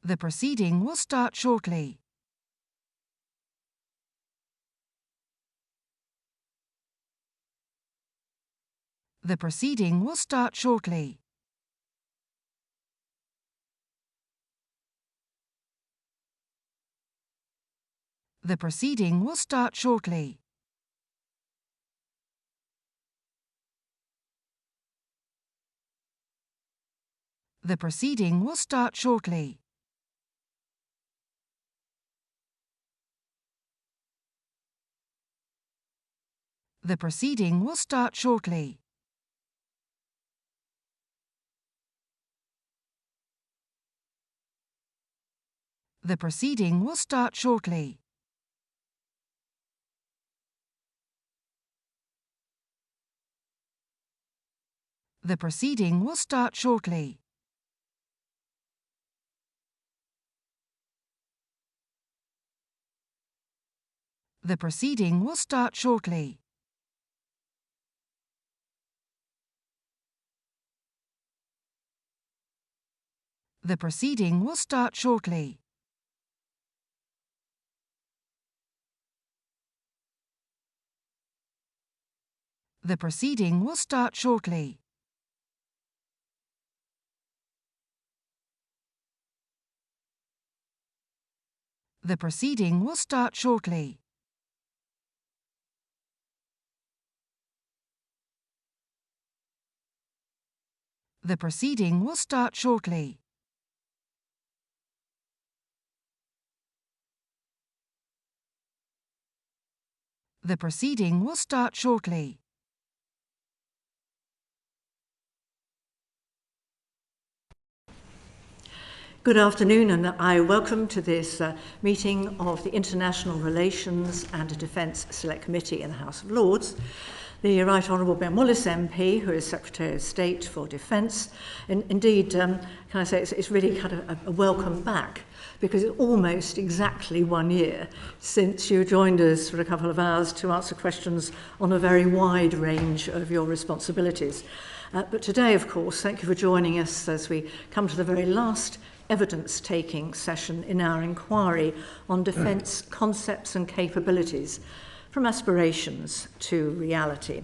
The proceeding will start shortly. The proceeding will start shortly. The proceeding will start shortly. The proceeding will start shortly. The proceeding will start shortly. The proceeding will start shortly. The proceeding will start shortly. The proceeding will start shortly. The proceeding will start shortly. The proceeding will start shortly. The proceeding will start shortly. The proceeding will start shortly. The proceeding will start shortly. Good afternoon, and I welcome to this meeting of the International Relations and Defence Select Committee in the House of Lords, the Right Honourable Ben Wallace MP, who is Secretary of State for Defence. And indeed, can I say it's really kind of a welcome back, because it's almost exactly 1 year since you joined us for a couple of hours to answer questions on a very wide range of your responsibilities. But today, of course, thank you for joining us as we come to the very last evidence-taking session in our inquiry on defence concepts and capabilities, from aspirations to reality.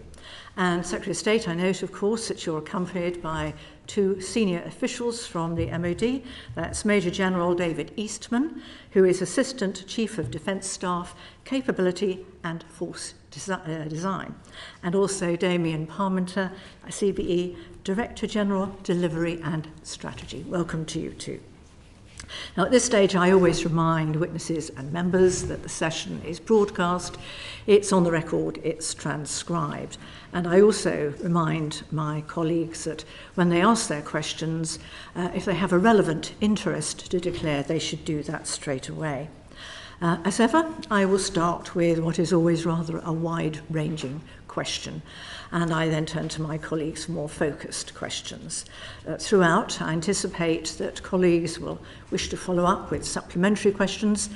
And Secretary of State, I note, of course, that you're accompanied by two senior officials from the MOD. That's Major General David Eastman, who is Assistant Chief of Defence Staff, Capability and Force Design, and also Damien Parmenter, CBE, Director General, Delivery and Strategy. Welcome to you too. Now, at this stage, I always remind witnesses and members that the session is broadcast, it's on the record, it's transcribed. And I also remind my colleagues that when they ask their questions, if they have a relevant interest to declare, they should do that straight away. As ever, I will start with what is always rather a wide-ranging question, and I then turn to my colleagues for more focused questions. Throughout, I anticipate that colleagues will wish to follow up with supplementary questions,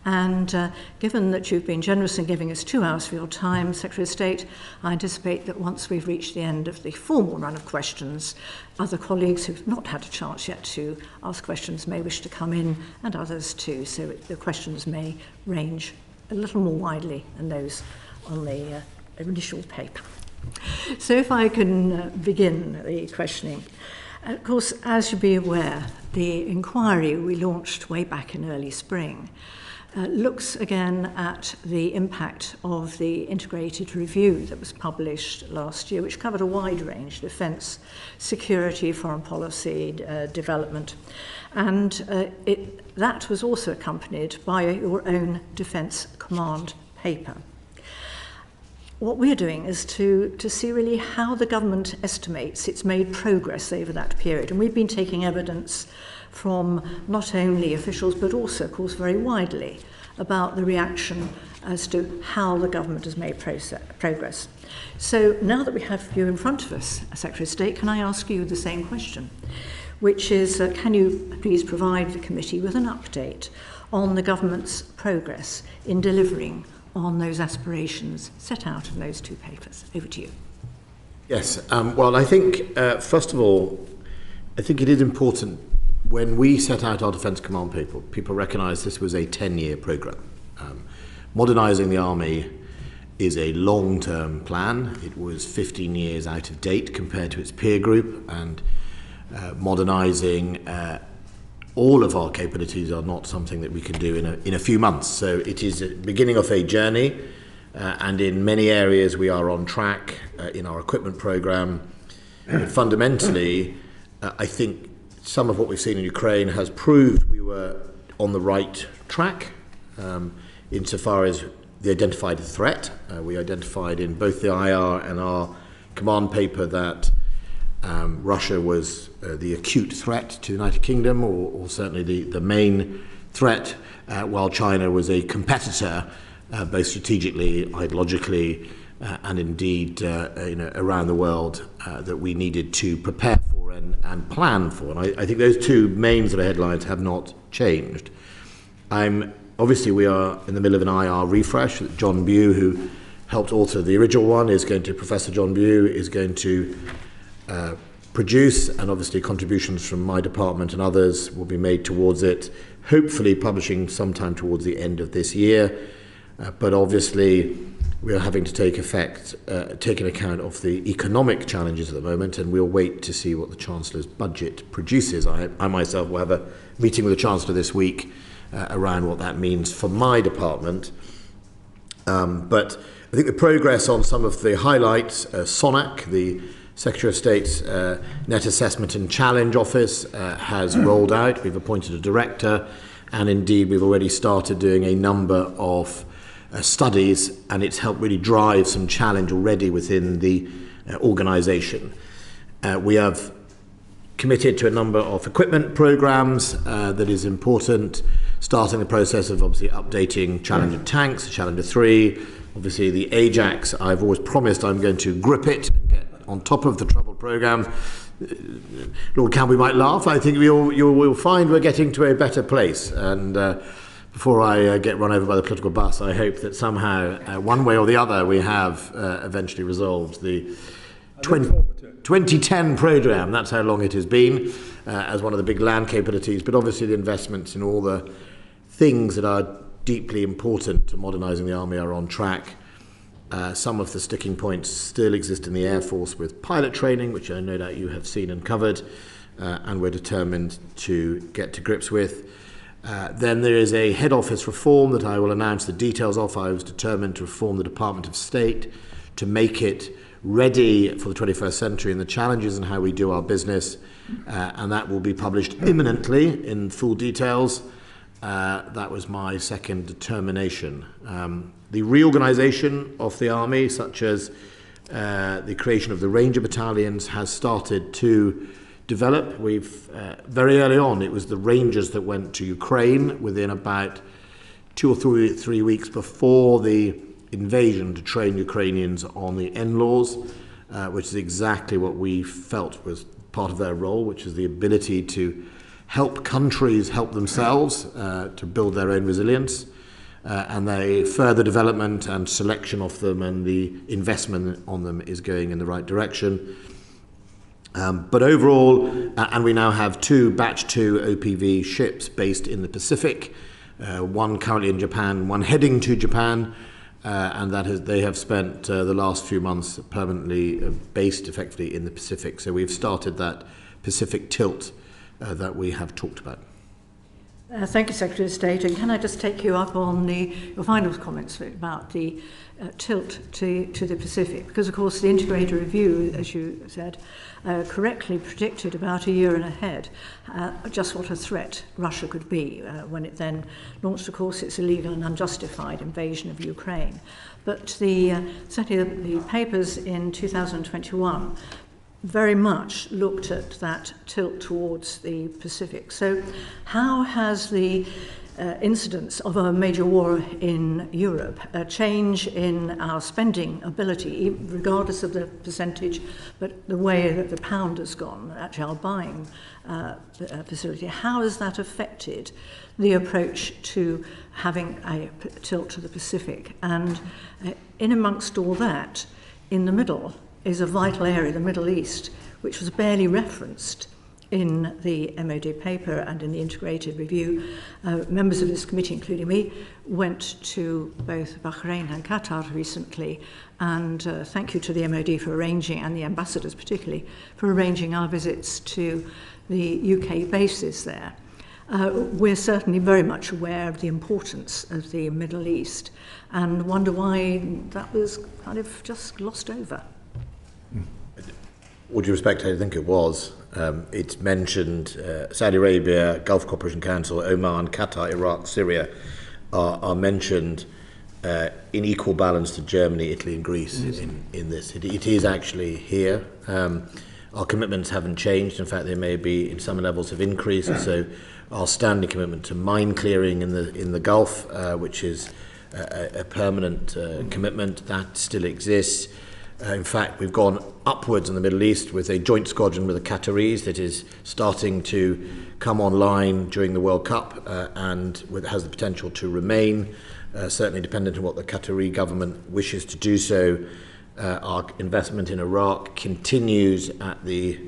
and given that you've been generous in giving us 2 hours for your time, Secretary of State, I anticipate that once we've reached the end of the formal run of questions, other colleagues who've not had a chance yet to ask questions may wish to come in, and others too, so the questions may range a little more widely than those on the initial paper. So if I can begin the questioning. Of course, as you'll be aware, the inquiry we launched way back in early spring looks again at the impact of the integrated review that was published last year, which covered a wide range: defence, security, foreign policy, development. And that was also accompanied by your own Defence Command paper. What we're doing is to see really how the government estimates it's made progress over that period. And we've been taking evidence from not only officials, but also, of course, very widely about the reaction as to how the government has made progress. So now that we have you in front of us, Secretary of State, can I ask you the same question, which is, can you please provide the committee with an update on the government's progress in delivering on those aspirations set out in those two papers? Over to you. Yes, well, I think, first of all, I think it is important when we set out our Defence Command paper, people recognised this was a 10-year programme. Modernising the army is a long-term plan. It was 15 years out of date compared to its peer group, and modernising all of our capabilities are not something that we can do in a few months. So it is the beginning of a journey, and in many areas we are on track in our equipment programme. Fundamentally, I think some of what we've seen in Ukraine has proved we were on the right track insofar as the identified threat. We identified in both the IR and our command paper that Russia was the acute threat to the United Kingdom, or certainly the main threat, while China was a competitor, both strategically, ideologically, and indeed around the world, that we needed to prepare for and plan for. And I think those two main sort of headlines have not changed. Obviously, we are in the middle of an IR refresh. John Bew, who helped author the original one, Professor John Bew is going to produce, and obviously contributions from my department and others will be made towards it, hopefully publishing sometime towards the end of this year. But obviously, we are having to take account of the economic challenges at the moment, and we'll wait to see what the Chancellor's budget produces. I myself will have a meeting with the Chancellor this week around what that means for my department. But I think the progress on some of the highlights, SONAC, the Secretary of State's Net Assessment and Challenge Office, has rolled out. We've appointed a director, and indeed we've already started doing a number of studies, and it's helped really drive some challenge already within the organisation. We have committed to a number of equipment programmes that is important, starting the process of obviously updating Challenger tanks, Challenger 3, obviously the Ajax. I've always promised I'm going to grip it and get on top of the troubled programme. Lord Campbell might laugh. I think you will find we're getting to a better place, and before I get run over by the political bus, I hope that somehow, one way or the other, we have eventually resolved the 2010 programme. That's how long it has been, as one of the big land capabilities. But obviously the investments in all the things that are deeply important to modernising the army are on track. Some of the sticking points still exist in the Air Force with pilot training, which I no doubt you have seen and covered, and we're determined to get to grips with. Then there is a head office reform that I will announce the details of. I was determined to reform the Department of State to make it ready for the 21st century and the challenges and how we do our business, and that will be published imminently in full details. That was my second determination. The reorganisation of the army, such as the creation of the Ranger battalions, has started to develop. Very early on, it was the Rangers that went to Ukraine within about 2 or 3 weeks before the invasion to train Ukrainians on the NLAWs, which is exactly what we felt was part of their role, which is the ability to help countries help themselves to build their own resilience, and the further development and selection of them and the investment on them is going in the right direction. But overall, and we now have 2 Batch 2 OPV ships based in the Pacific, one currently in Japan, one heading to Japan, and they have spent the last few months permanently based effectively in the Pacific. So we've started that Pacific tilt that we have talked about. Thank you, Secretary of State. And can I just take you up on your final comments about the tilt to the Pacific? Because, of course, the Integrated Review, as you said, correctly predicted about a year and ahead just what a threat Russia could be when it then launched, of course, its illegal and unjustified invasion of Ukraine. But certainly the papers in 2021 very much looked at that tilt towards the Pacific. So how has the incidence of a major war in Europe, a change in our spending ability, regardless of the percentage, but the way that the pound has gone, actually our buying facility, how has that affected the approach to having a tilt to the Pacific? And in amongst all that, in the middle, is a vital area, the Middle East, which was barely referenced in the MOD paper and in the integrated review, members of this committee, including me, went to both Bahrain and Qatar recently, and thank you to the MOD for arranging, and the ambassadors particularly, for arranging our visits to the UK bases there. We're certainly very much aware of the importance of the Middle East and wonder why that was kind of just glossed over. All due respect, I think it was. It's mentioned Saudi Arabia, Gulf Cooperation Council, Oman, Qatar, Iraq, Syria are mentioned in equal balance to Germany, Italy and Greece in this. It is actually here. Our commitments haven't changed. In fact, they may be, in some levels, have increased. So our standing commitment to mine clearing in the Gulf, which is a permanent commitment, that still exists. In fact, we've gone upwards in the Middle East with a joint squadron with the Qataris that is starting to come online during the World Cup and has the potential to remain, certainly dependent on what the Qatari government wishes to do so. Our investment in Iraq continues at the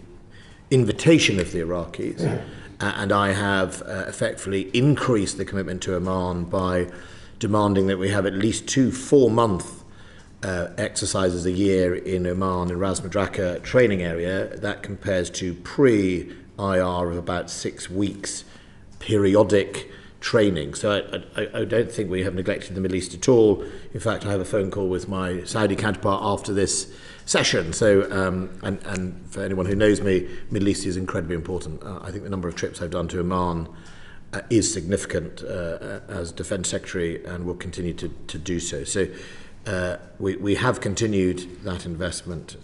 invitation of the Iraqis, and I have effectively increased the commitment to Oman by demanding that we have at least 2 4-month exercises a year in Oman in Ras Madraka training area. That compares to pre-IR of about 6 weeks periodic training. So I don't think we have neglected the Middle East at all. In fact, I have a phone call with my Saudi counterpart after this session. So, and for anyone who knows me, Middle East is incredibly important. I think the number of trips I've done to Oman is significant as Defence Secretary and will continue to do so. So we have continued that investment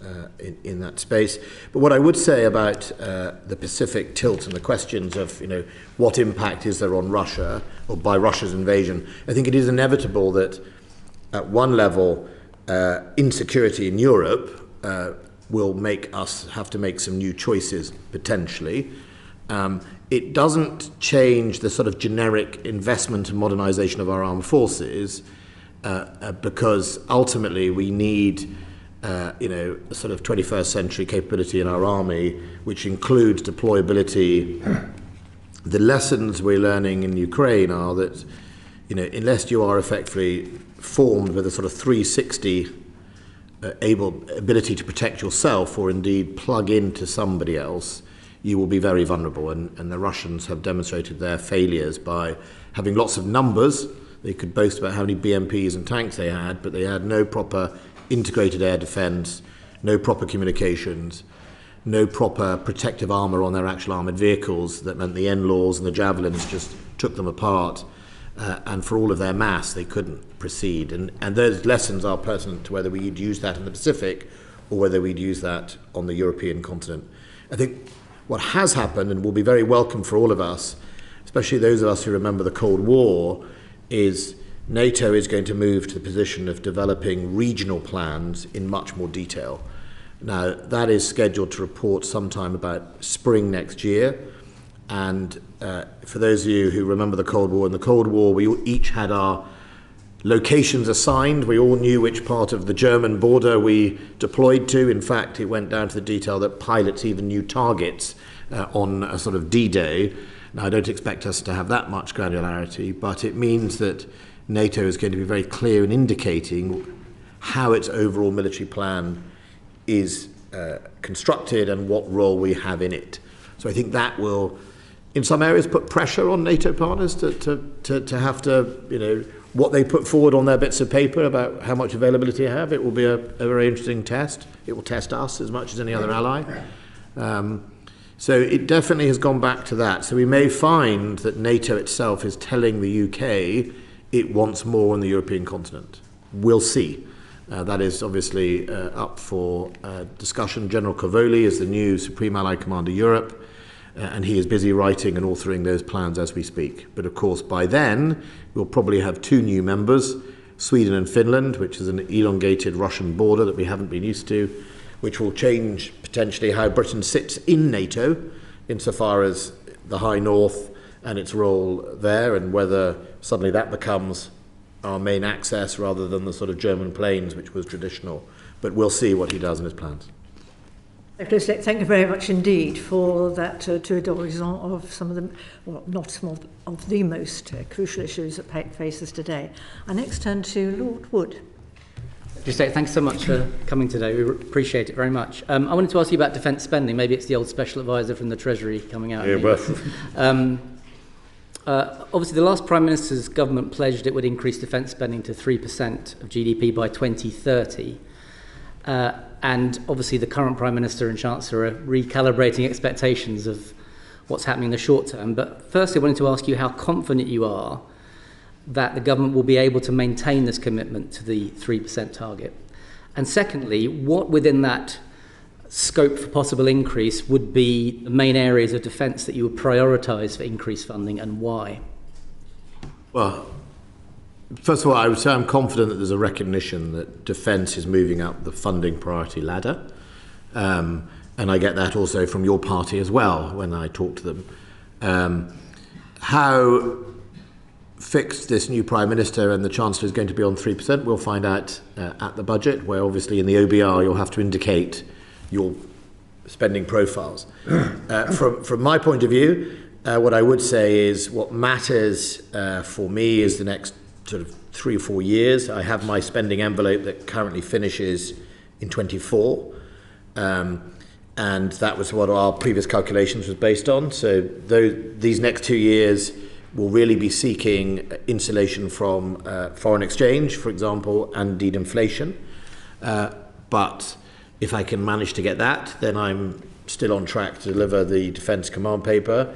in that space. But what I would say about the Pacific tilt and the questions of, what impact is there on Russia or by Russia's invasion, I think it is inevitable that at one level, insecurity in Europe will make us have to make some new choices potentially. It doesn't change the sort of generic investment and modernization of our armed forces, because ultimately we need, a sort of 21st century capability in our army, which includes deployability. The lessons we're learning in Ukraine are that, unless you are effectively formed with a sort of 360 ability to protect yourself or indeed plug into somebody else, you will be very vulnerable. And the Russians have demonstrated their failures by having lots of numbers. They could boast about how many BMPs and tanks they had, but they had no proper integrated air defence, no proper communications, no proper protective armour on their actual armoured vehicles. That meant the NLAWs and the Javelins just took them apart. And for all of their mass, they couldn't proceed. And those lessons are pertinent to whether we'd use that in the Pacific or whether we'd use that on the European continent. I think what has happened, and will be very welcome for all of us, especially those of us who remember the Cold War, is NATO is going to move to the position of developing regional plans in much more detail. Now, that is scheduled to report sometime about spring next year. And for those of you who remember the Cold War, in the Cold War, we each had our locations assigned. We all knew which part of the German border we deployed to. In fact, it went down to the detail that pilots even knew targets on a sort of D-Day. Now, I don't expect us to have that much granularity, but it means that NATO is going to be very clear in indicating how its overall military plan is constructed and what role we have in it. So I think that will, in some areas, put pressure on NATO partners to have to, what they put forward on their bits of paper about how much availability they have. It will be a very interesting test. It will test us as much as any other ally. So it definitely has gone back to that. So we may find that NATO itself is telling the UK it wants more on the European continent. We'll see. That is obviously up for discussion. General Cavoli is the new Supreme Allied Commander Europe, and he is busy writing and authoring those plans as we speak. But of course, by then, we'll probably have 2 new members, Sweden and Finland, which is an elongated Russian border that we haven't been used to, which will change potentially how Britain sits in NATO insofar as the High North and its role there, and whether suddenly that becomes our main access rather than the sort of German plains, which was traditional. But we'll see what he does in his plans. Thank you very much indeed for that tour d'horizon of some of the, well, not some of the most crucial issues that face us today. I next turn to Lord Wood. Thanks so much for coming today. We appreciate it very much. I wanted to ask you about defence spending. Maybe it's the old special advisor from the Treasury coming out. Yeah, obviously, the last Prime Minister's government pledged it would increase defence spending to 3% of GDP by 2030. And obviously, the current Prime Minister and Chancellor are recalibrating expectations of what's happening in the short term. But firstly, I wanted to ask you how confident you are that the government will be able to maintain this commitment to the 3% target. And secondly, what within that scope for possible increase would be the main areas of defence that you would prioritise for increased funding, and why? Well, first of all, I would say I'm confident that there's a recognition that defence is moving up the funding priority ladder. And I get that also from your party as well when I talk to them. How fixed this new Prime Minister and the Chancellor is going to be on 3%, we'll find out at the budget, where obviously in the OBR you'll have to indicate your spending profiles. From my point of view, what I would say is what matters for me is the next sort of 3 or 4 years. I have my spending envelope that currently finishes in 24, and that was what our previous calculations was based on. So these next 2 years will really be seeking insulation from foreign exchange, for example, and indeed inflation. But if I can manage to get that, then I'm still on track to deliver the Defence Command Paper.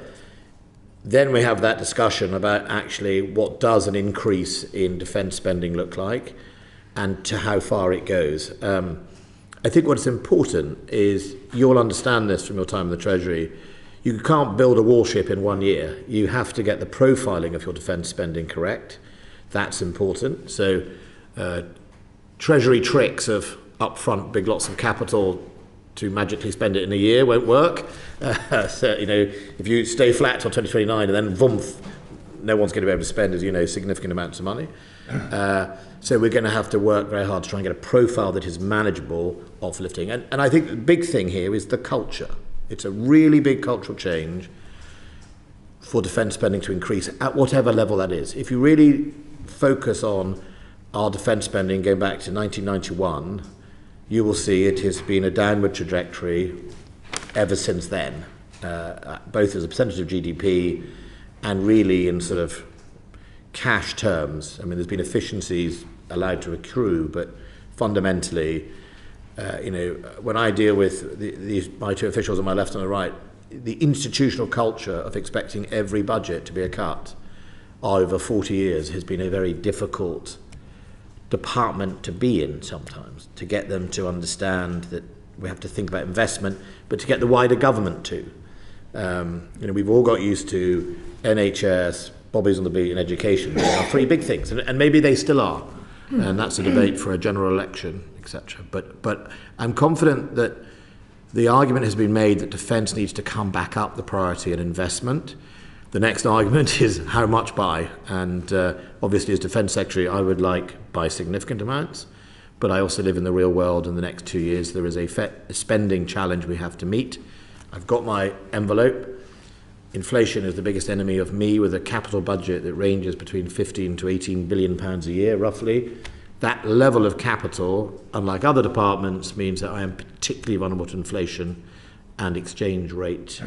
Then we have that discussion about actually what does an increase in defence spending look like and to how far it goes. I think what's important is, you'll understand this from your time in the Treasury, you can't build a warship in 1 year. You have to get the profiling of your defence spending correct. That's important. So Treasury tricks of upfront big lots of capital to magically spend it in a year won't work. So, you know, if you stay flat till 2029 and then voomf, no one's going to be able to spend, as you know, significant amounts of money. So we're going to have to work very hard to try and get a profile that is manageable of lifting. And I think the big thing here is the culture. It's a really big cultural change for defence spending to increase at whatever level that is. If you really focus on our defence spending going back to 1991, you will see it has been a downward trajectory ever since then, both as a percentage of GDP and really in sort of cash terms. I mean, there's been efficiencies allowed to accrue, but fundamentally, you know, when I deal with my two officials on my left and the right, the institutional culture of expecting every budget to be a cut over 40 years has been a very difficult department to be in sometimes, to get them to understand that we have to think about investment, but to get the wider government to. You know, we've all got used to NHS, Bobbies on the Beat and education. They are 3 big things, and maybe they still are. And that's a debate for a general election, etc. But I'm confident that the argument has been made that defence needs to come back up the priority and investment. The next argument is how much by, and obviously as Defence Secretary I would like by significant amounts, but I also live in the real world. In the next 2 years there is a spending challenge we have to meet. I've got my envelope. Inflation is the biggest enemy of me, with a capital budget that ranges between 15 to 18 billion pounds a year roughly. That level of capital, unlike other departments, means that I am particularly vulnerable to inflation and exchange rate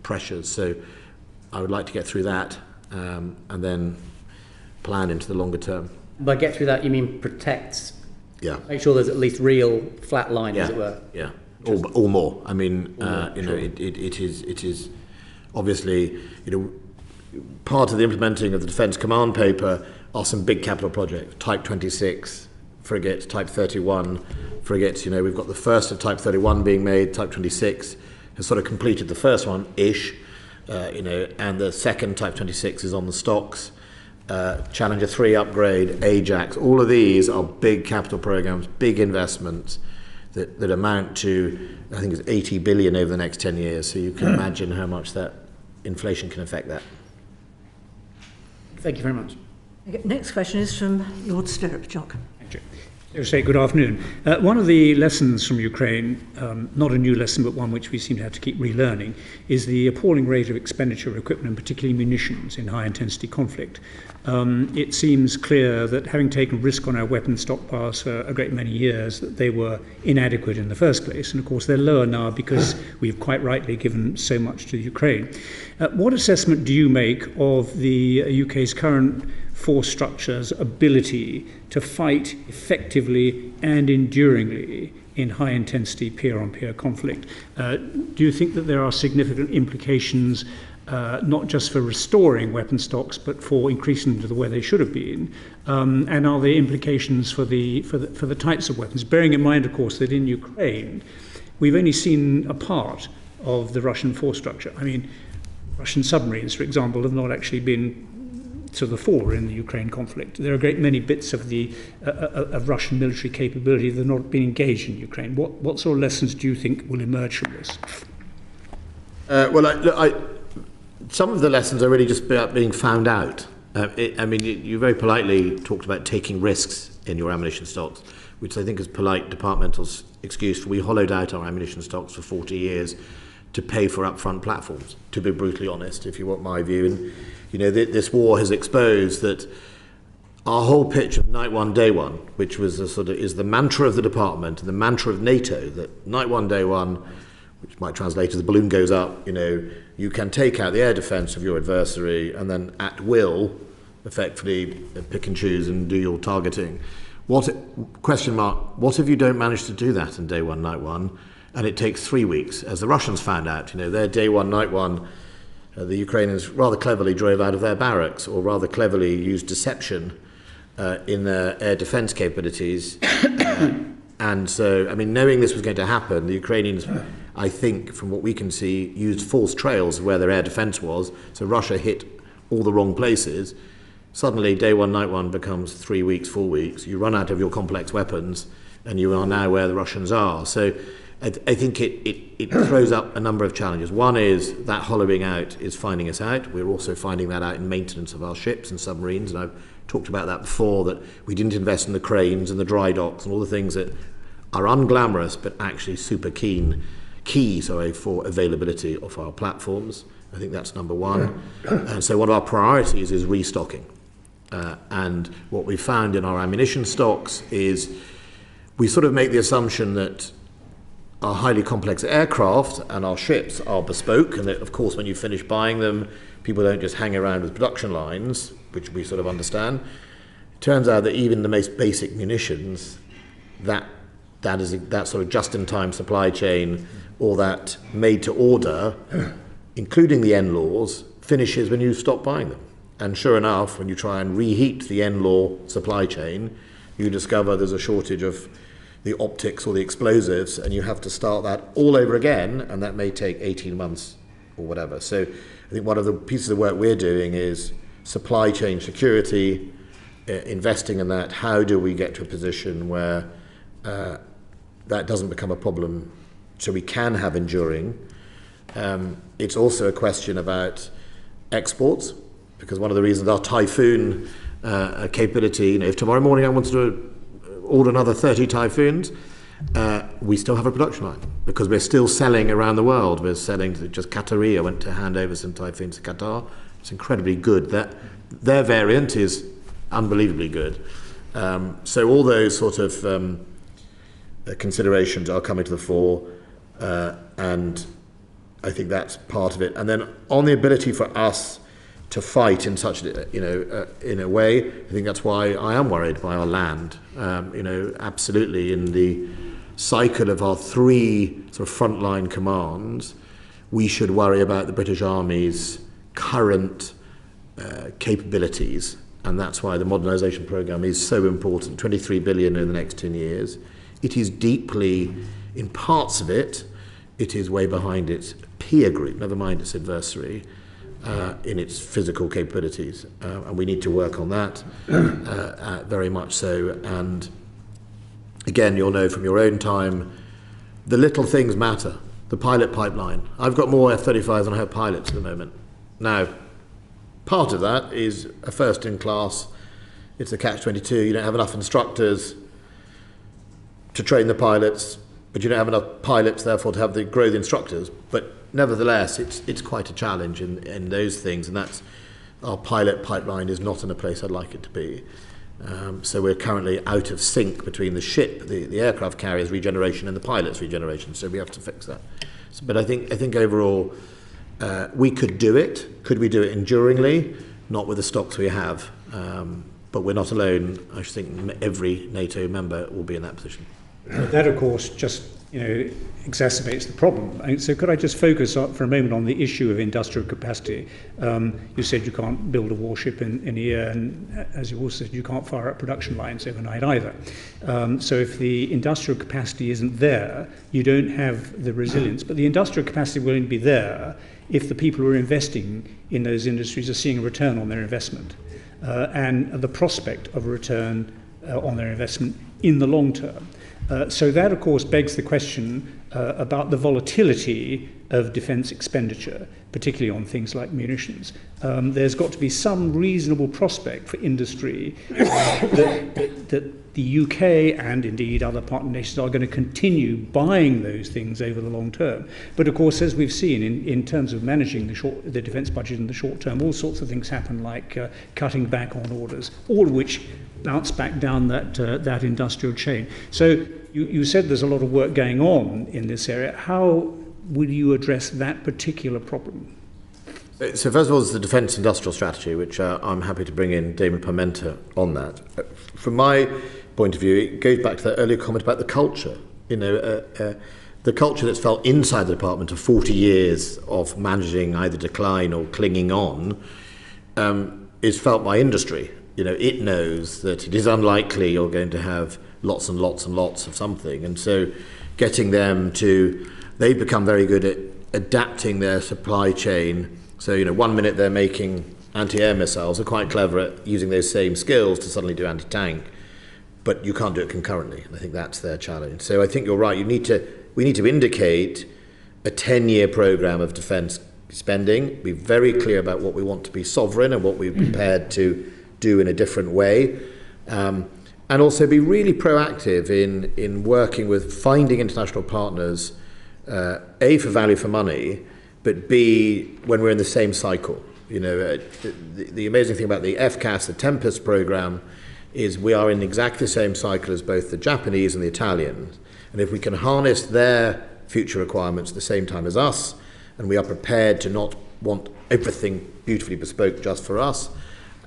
pressures. So I would like to get through that and then plan into the longer term. By get through that, you mean protect? Yeah. Make sure there's at least real flat line, yeah. as it were. Yeah. Or more. I mean, you know, it is obviously, you know, part of the implementing of the Defence Command Paper are some big capital projects, Type 26 frigates, Type 31 frigates. You know, we've got the first of Type 31 being made. Type 26 has sort of completed the first one-ish, you know, and the second Type 26 is on the stocks. Challenger 3 upgrade, Ajax, all of these are big capital programs, big investments that amount to, I think it's 80 billion over the next 10 years. So you can imagine how much that inflation can affect that. Thank you very much. Okay, next question is from Lord Stirrup, Jock. Thank you. Secretary, good afternoon. One of the lessons from Ukraine, not a new lesson, but one which we seem to have to keep relearning, is the appalling rate of expenditure of equipment, and particularly munitions, in high-intensity conflict. It seems clear that having taken risk on our weapons stockpiles for a great many years, that they were inadequate in the first place. And of course, they're lower now because we've quite rightly given so much to Ukraine. What assessment do you make of the UK's current force structure's ability to fight effectively and enduringly in high-intensity peer-on-peer conflict? Do you think that there are significant implications, not just for restoring weapon stocks, but for increasing them to where they should have been? And are there implications for the types of weapons? Bearing in mind, of course, that in Ukraine, we've only seen a part of the Russian force structure. I mean, Russian submarines, for example, have not actually been to the fore in the Ukraine conflict. There are a great many bits of of Russian military capability that have not been engaged in Ukraine. What sort of lessons do you think will emerge from this? Some of the lessons are really just about being found out. You very politely talked about taking risks in your ammunition stocks, which I think is polite departmental excuse for we hollowed out our ammunition stocks for 40 years to pay for upfront platforms, to be brutally honest, if you want my view. And this war has exposed that our whole pitch of night one, day one, which was is the mantra of the department and the mantra of NATO, that night one, day one, which might translate as the balloon goes up, you can take out the air defence of your adversary and then at will, effectively pick and choose and do your targeting. What if you don't manage to do that in day one, night one, and it takes 3 weeks, as the Russians found out, their day one, night one, the Ukrainians rather cleverly drove out of their barracks, or rather cleverly used deception in their air defence capabilities. And so, knowing this was going to happen, the Ukrainians, I think, from what we can see, used false trails of where their air defence was. So Russia hit all the wrong places. Suddenly, day one, night one becomes 3 weeks, 4 weeks. You run out of your complex weapons, and you are now where the Russians are. So I think it throws up a number of challenges. One is that hollowing out is finding us out. We're also finding that out in maintenance of our ships and submarines, and I've talked about that before, that we didn't invest in the cranes and the dry docks and all the things that are unglamorous but actually super key for availability of our platforms. I think that's number one. And so one of our priorities is restocking. And what we found in our ammunition stocks is we sort of make the assumption that our highly complex aircraft and our ships are bespoke, and that, of course, when you finish buying them, people don't just hang around with production lines, which we sort of understand. It turns out that even the most basic munitions, that sort of just-in-time supply chain, or that made-to-order, including the NLAWs, finishes when you stop buying them. And sure enough, when you try and reheat the NLAW supply chain, you discover there's a shortage of the optics or the explosives, and you have to start that all over again, and that may take 18 months or whatever. So I think one of the pieces of work we're doing is supply chain security, investing in that. How do we get to a position where that doesn't become a problem so we can have enduring? It's also a question about exports, because one of the reasons our Typhoon capability, if tomorrow morning I wanted to order another 30 Typhoons, we still have a production line because we're still selling around the world. We're selling to just Qataria. I went to hand over some Typhoons to Qatar. It's incredibly good. Their variant is unbelievably good. So all those sort of considerations are coming to the fore, and I think that's part of it. And then on the ability for us to fight in such, in a way, I think that's why I am worried by our land. Absolutely, in the cycle of our three sort of frontline commands, we should worry about the British Army's current capabilities, and that's why the modernisation programme is so important. 23 billion in the next 10 years. It is deeply, in parts of it, it is way behind its peer group, never mind its adversary. In its physical capabilities, and we need to work on that very much so. And again, you'll know from your own time, the little things matter. The pilot pipeline. I've got more F-35s than I have pilots at the moment. Now, part of that is a first in class. It's a catch-22. You don't have enough instructors. to train the pilots, but you don't have enough pilots, therefore, to have the grow the instructors. But nevertheless, it's quite a challenge in those things, and that's our pilot pipeline is not in a place I'd like it to be. So we're currently out of sync between the ship, the aircraft carrier's regeneration, and the pilot's regeneration. So we have to fix that. But I think overall, we could do it. Could we do it enduringly? Not with the stocks we have. But we're not alone. I think every NATO member will be in that position. That, of course, just exacerbates the problem. And so could I just focus for a moment on the issue of industrial capacity? You said you can't build a warship in a year, and as you also said, you can't fire up production lines overnight either. So if the industrial capacity isn't there, you don't have the resilience. But the industrial capacity will only be there if the people who are investing in those industries are seeing a return on their investment and the prospect of a return on their investment in the long term. So that, of course, begs the question about the volatility of defence expenditure, particularly on things like munitions. There's got to be some reasonable prospect for industry that the UK and indeed other partner nations are going to continue buying those things over the long term. But of course, as we've seen in terms of managing the defence budget in the short term, all sorts of things happen, like cutting back on orders, all of which bounce back down that industrial chain. So you said there's a lot of work going on in this area. How will you address that particular problem? So first of all, there's the defence industrial strategy, which I'm happy to bring in Damon Pimenta on that. From my point of view, it goes back to that earlier comment about the culture. The culture that's felt inside the department of 40 years of managing either decline or clinging on is felt by industry. It knows that it is unlikely you're going to have lots and lots and lots of something. And so getting them they've become very good at adapting their supply chain. So, 1 minute they're making anti-air missiles, they're quite clever at using those same skills to suddenly do anti-tank, but you can't do it concurrently. And I think that's their challenge. So I think you're right. We need to indicate a 10-year program of defence spending, be very clear about what we want to be sovereign and what we're prepared to do in a different way, and also be really proactive in working with finding international partners, A, for value for money, but B, when we're in the same cycle. The amazing thing about the FCAS, the Tempest program, is we are in exactly the same cycle as both the Japanese and the Italians. And if we can harness their future requirements at the same time as us, and we are prepared to not want everything beautifully bespoke just for us,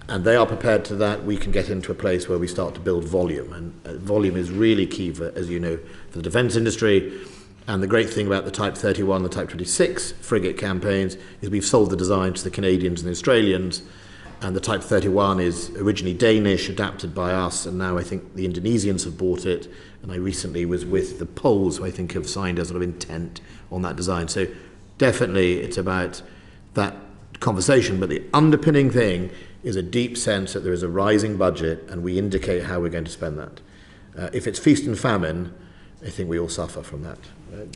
and they are prepared to that, we can get into a place where we start to build volume. And volume is really key, for the defence industry. And the great thing about the Type 31, the Type 26 frigate campaigns is we've sold the design to the Canadians and the Australians, and the Type 31 is originally Danish, adapted by us, and now I think the Indonesians have bought it, and I recently was with the Poles, who I think have signed a sort of intent on that design. So definitely it's about that conversation, but the underpinning thing is a deep sense that there is a rising budget and we indicate how we're going to spend that. If it's feast and famine, I think we all suffer from that.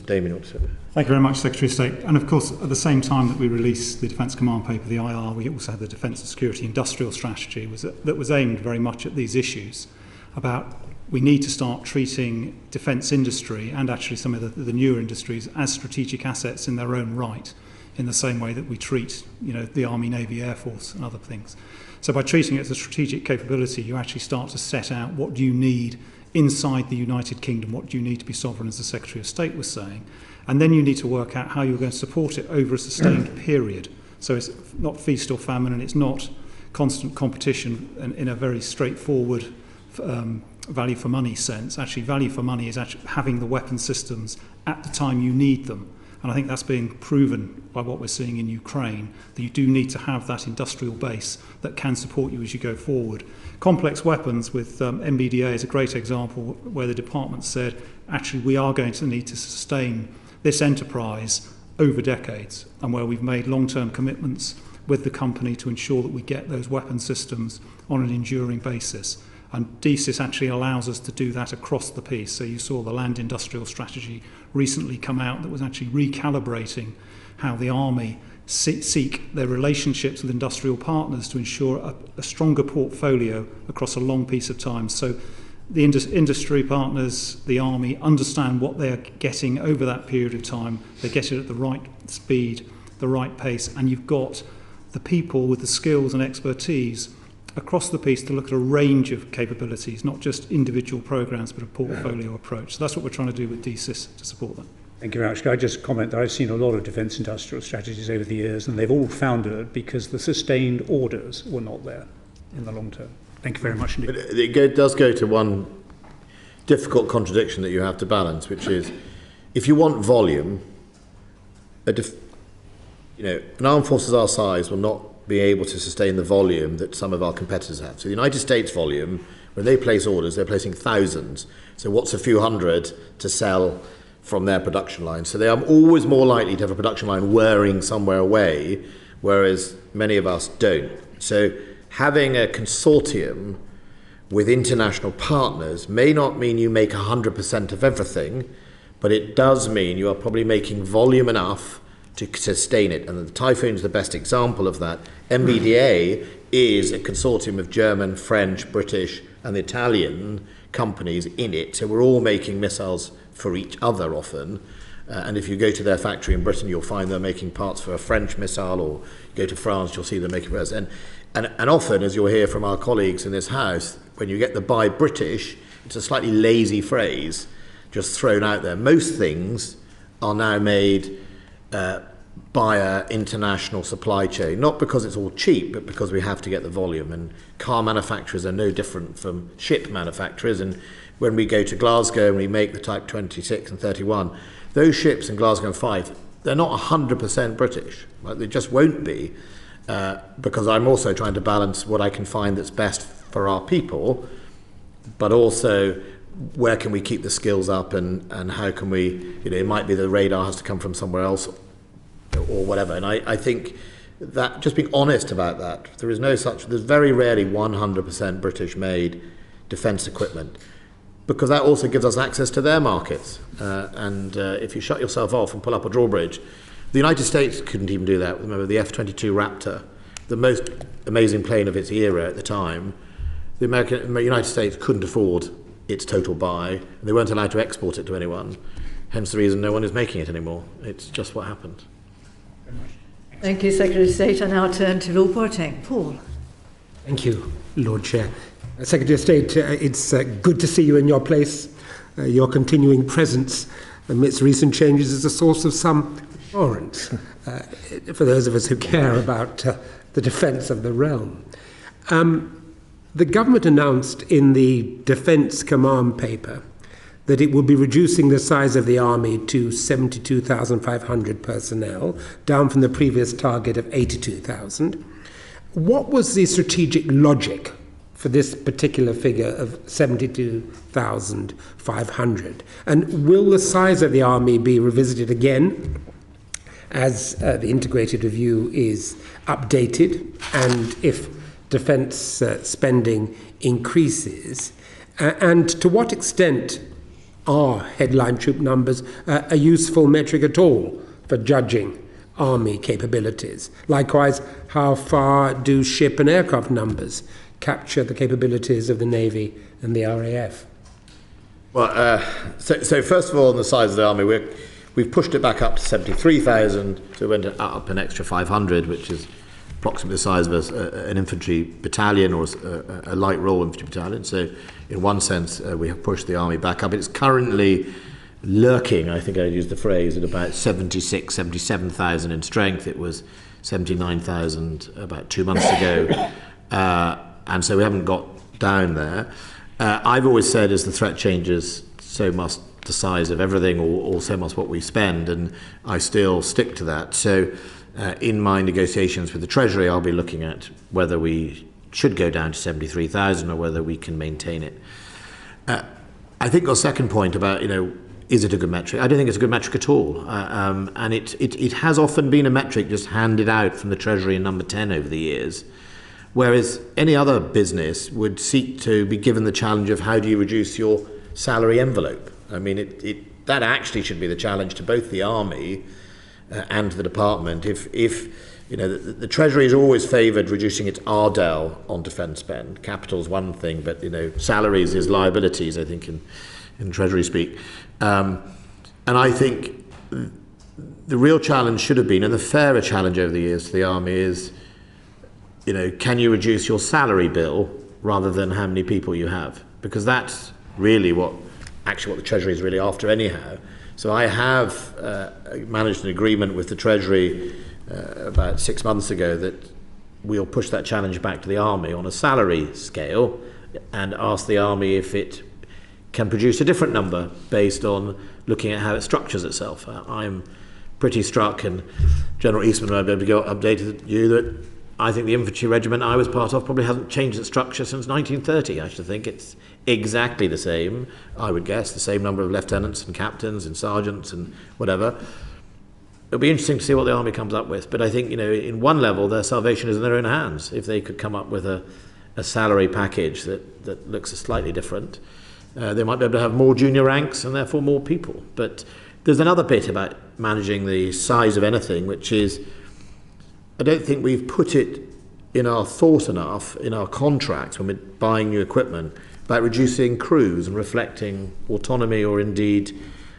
Damien, you want to say? Thank you very much, Secretary of State. And of course, at the same time that we released the Defence Command Paper, the IR, we also had the Defence and Security Industrial Strategy that was aimed very much at these issues about we need to start treating defence industry and actually some of the newer industries as strategic assets in their own right, in the same way that we treat the Army, Navy, Air Force and other things. So by treating it as a strategic capability, you actually start to set out what do you need inside the United Kingdom, what do you need to be sovereign, as the Secretary of State was saying. And then you need to work out how you're going to support it over a sustained period. So it's not feast or famine, and it's not constant competition in a very straightforward value for money sense. Actually, value for money is actually having the weapon systems at the time you need them. And I think that's being proven by what we're seeing in Ukraine, that you do need to have that industrial base that can support you as you go forward. Complex weapons with MBDA is a great example where the department said, actually, we are going to need to sustain this enterprise over decades, and where we've made long-term commitments with the company to ensure that we get those weapon systems on an enduring basis. And DCIS actually allows us to do that across the piece. So you saw the Land Industrial Strategy recently come out that was actually recalibrating how the Army seek their relationships with industrial partners to ensure a stronger portfolio across a long piece of time. So the industry partners, the army, understand what they're getting over that period of time. They get it at the right speed, the right pace, and you've got the people with the skills and expertise across the piece to look at a range of capabilities, not just individual programs, but a portfolio approach. So that's what we're trying to do with DSIS to support that. Thank you very much. Can I just comment that I've seen a lot of defence industrial strategies over the years, and they've all foundered because the sustained orders were not there in the long term. Thank you very much indeed. But it does go to one difficult contradiction that you have to balance, which is if you want volume, an armed forces our size will not be able to sustain the volume that some of our competitors have. So the United States volume, when they place orders, they're placing thousands. So what's a few hundred to sell from their production line? So they are always more likely to have a production line whirring somewhere away, whereas many of us don't. So having a consortium with international partners may not mean you make 100% of everything, but it does mean you are probably making volume enough to sustain it. And the Typhoon is the best example of that. MBDA is a consortium of German, French, British and Italian companies in it. So we're all making missiles for each other often. And if you go to their factory in Britain, you'll find they're making parts for a French missile, or you go to France, you'll see them making parts. And often, as you'll hear from our colleagues in this House, when you get the "Buy British," it's a slightly lazy phrase just thrown out there. Most things are now made by an international supply chain, not because it's all cheap, but because we have to get the volume. And car manufacturers are no different from ship manufacturers. And when we go to Glasgow and we make the Type 26 and 31, those ships in Glasgow and Fife, they're not 100% British. Right? They just won't be. Because I'm also trying to balance what I can find that's best for our people, but also where can we keep the skills up, and how can we, it might be the radar has to come from somewhere else or whatever. And I think that just being honest about that, there's very rarely 100% British made defence equipment, because that also gives us access to their markets. And if you shut yourself off and pull up a drawbridge, the United States couldn't even do that. Remember the F-22 Raptor, the most amazing plane of its era at the time. The United States couldn't afford its total buy, and they weren't allowed to export it to anyone. Hence the reason no one is making it anymore. It's just what happened. Thank you, Secretary of State. I now turn to Lord Boateng. Paul. Thank you, Lord Chair. Secretary of State, it's good to see you in your place. Your continuing presence amidst recent changes is a source of some assurance for those of us who care about the defence of the realm. The government announced in the Defence Command paper that it would be reducing the size of the army to 72,500 personnel, down from the previous target of 82,000. What was the strategic logic for this particular figure of 72,500? And will the size of the army be revisited again as the integrated review is updated, and if defence spending increases? And to what extent are headline troop numbers a useful metric at all for judging army capabilities? Likewise, how far do ship and aircraft numbers capture the capabilities of the Navy and the RAF? Well, so first of all, on the size of the army, we've pushed it back up to 73,000, so we went up an extra 500, which is approximately the size of an infantry battalion or a light raw infantry battalion. So in one sense, we have pushed the army back up. It's currently lurking, I think I used the phrase, at about 76, 77,000 in strength. It was 79,000 about 2 months ago. And so we haven't got down there. I've always said as the threat changes, so must the size of everything, or so must what we spend, and I still stick to that. So in my negotiations with the Treasury, I'll be looking at whether we should go down to 73,000 or whether we can maintain it. I think your second point about, is it a good metric? I don't think it's a good metric at all. And it has often been a metric just handed out from the Treasury in number 10 over the years, whereas any other business would seek to be given the challenge of how do you reduce your salary envelope. I mean, that actually should be the challenge to both the Army and the Department. If the Treasury has always favoured reducing its RDEL on defence spend. Capital's one thing, but salaries is liabilities, I think, in Treasury speak. And I think the real challenge should have been, and the fairer challenge over the years to the army is, can you reduce your salary bill rather than how many people you have? Because that's really what the Treasury is really after anyhow. So I have managed an agreement with the Treasury about 6 months ago that we'll push that challenge back to the army on a salary scale and ask the army if it can produce a different number based on looking at how it structures itself. I'm pretty struck, and General Eastman will be able to go updated you, that I think the infantry regiment I was part of probably hasn't changed its structure since 1930. I should think it's exactly the same, I would guess, the same number of lieutenants and captains and sergeants and whatever. It'll be interesting to see what the army comes up with. But I think, in one level, their salvation is in their own hands. If they could come up with a salary package that looks slightly different, they might be able to have more junior ranks and therefore more people. But there's another bit about managing the size of anything, which is, I don't think we've put it in our thought enough, in our contracts when we're buying new equipment, about reducing crews and reflecting autonomy, or indeed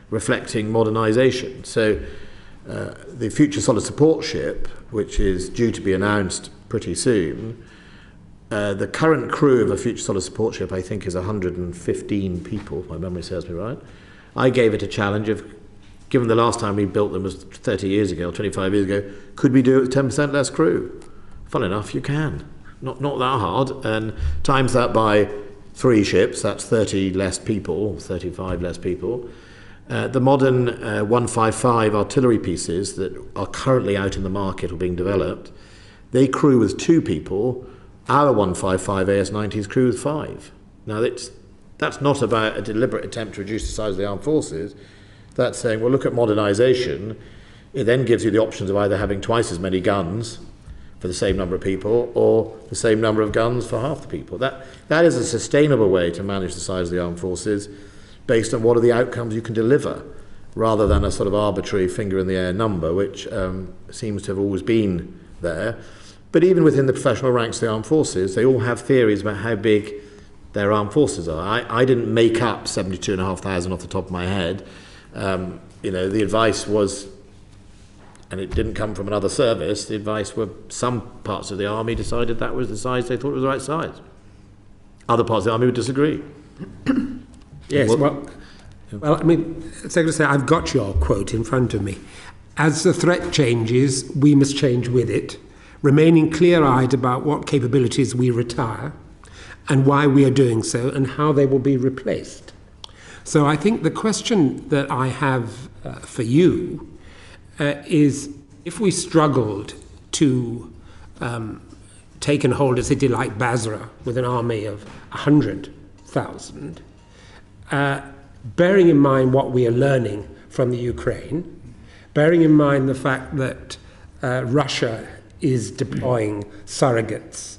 reflecting modernisation. So the Future Solid Support Ship, which is due to be announced pretty soon, the current crew of a Future Solid Support Ship, I think, is 115 people, if my memory serves me right. I gave it a challenge of, given the last time we built them was 30 years ago, or 25 years ago, could we do it with 10% less crew? Fun enough, you can. Not that hard, and times that by 3 ships, that's 30 less people, 35 less people. The modern 155 artillery pieces that are currently out in the market or being developed, they crew with 2 people. Our 155 AS-90s crew with 5. Now, that's not about a deliberate attempt to reduce the size of the armed forces. That's saying, well, look at modernisation. It then gives you the options of either having twice as many guns for the same number of people, or the same number of guns for half the people. That is a sustainable way to manage the size of the armed forces, based on what are the outcomes you can deliver, rather than a sort of arbitrary finger-in-the-air number, which seems to have always been there. But even within the professional ranks of the armed forces, they all have theories about how big their armed forces are. I didn't make up 72,500 off the top of my head. The advice was, and it didn't come from another service, the advice were some parts of the army decided that was the size they thought was the right size. Other parts of the army would disagree. Yes, well, I mean, Secretary, I've got your quote in front of me. As the threat changes, we must change with it, remaining clear-eyed about what capabilities we retire and why we are doing so and how they will be replaced. So I think the question that I have for you is, if we struggled to take and hold a city like Basra with an army of 100,000, bearing in mind what we are learning from the Ukraine, bearing in mind the fact that Russia is deploying surrogates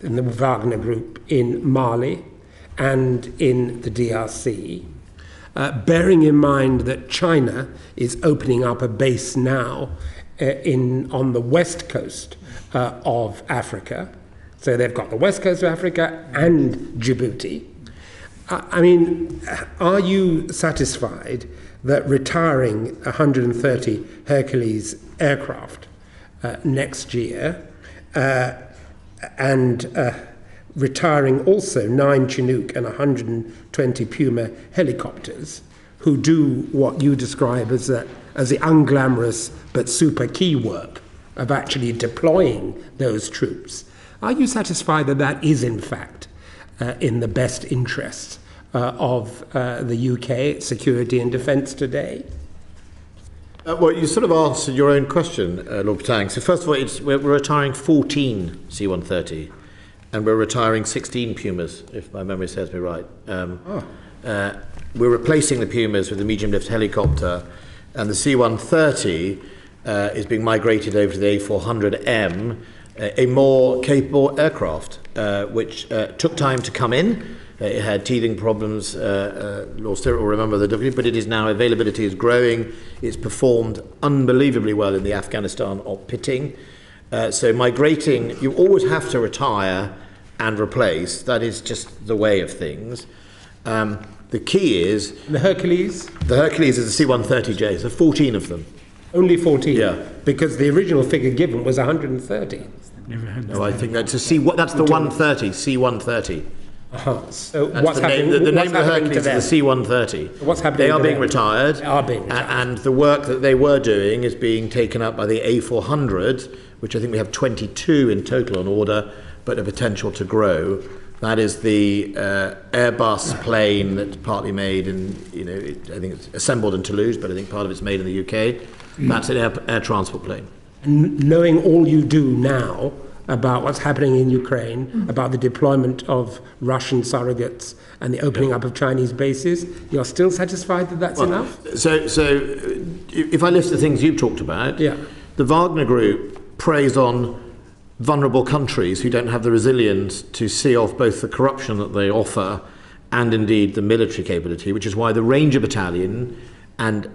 in the Wagner Group in Mali and in the DRC, bearing in mind that China is opening up a base now on the west coast of Africa. So they've got the west coast of Africa and Djibouti. I mean, are you satisfied that retiring 130 Hercules aircraft next year and retiring also 9 Chinook and 120 Puma helicopters, who do what you describe as the unglamorous but super key work of actually deploying those troops, are you satisfied that that is in fact in the best interests of the UK security and defence today? Well, you sort of answered your own question, Lord Patang. So first of all, we're retiring 14 C-130, and we're retiring 16 Pumas, if my memory serves me right. We're replacing the Pumas with the medium-lift helicopter, and the C-130 is being migrated over to the A400M, a more capable aircraft, which took time to come in. It had teething problems. Lord Stewart will remember the difficulty, but it is now, availability is growing. It's performed unbelievably well in the Afghanistan pitting. So migrating, you always have to retire and replace. That is just the way of things. The key is... The Hercules? The Hercules is the C-130Js. There are 14 of them. Only 14? Yeah. Because the original figure given was 130. No, I think that's that's the 130, C-130. So That's what's happening? The name of the happening Hercules to them? is the C-130. What's happening They are to being them? retired. They are being retired. And the work that they were doing is being taken up by the A400, which I think we have 22 in total on order, but a potential to grow. That is the Airbus plane that's partly made in, I think it's assembled in Toulouse, but I think part of it's made in the UK. That's an air transport plane. And knowing all you do now about what's happening in Ukraine, about the deployment of Russian surrogates and the opening up of Chinese bases, you're still satisfied that that's enough? So if I list the things you've talked about, the Wagner Group preys on vulnerable countries who don't have the resilience to see off both the corruption that they offer and indeed the military capability, which is why the Ranger Battalion and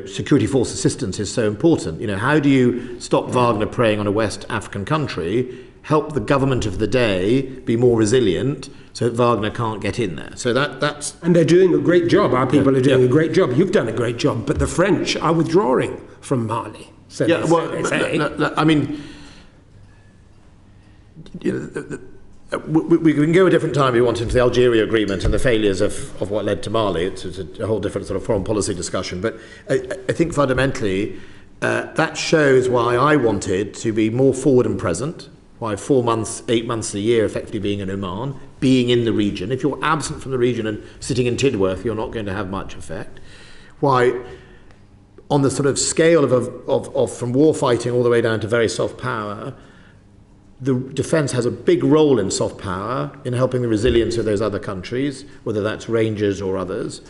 security force assistance is so important. How do you stop Wagner preying on a West African country, help the government of the day be more resilient so that Wagner can't get in there? So that's... And they're doing a great job. Our people are doing a great job. You've done a great job. But the French are withdrawing from Mali. So I mean... we can go a different time if you want into the Algeria agreement and the failures of what led to Mali. It's a whole different sort of foreign policy discussion. But I think fundamentally that shows why I wanted to be more forward and present, why 4 months, 8 months a year effectively being in Oman, being in the region. If you're absent from the region and sitting in Tidworth, you're not going to have much effect. Why, on the sort of scale of from war fighting all the way down to very soft power, the defence has a big role in soft power in helping the resilience of those other countries, whether that's Rangers or others.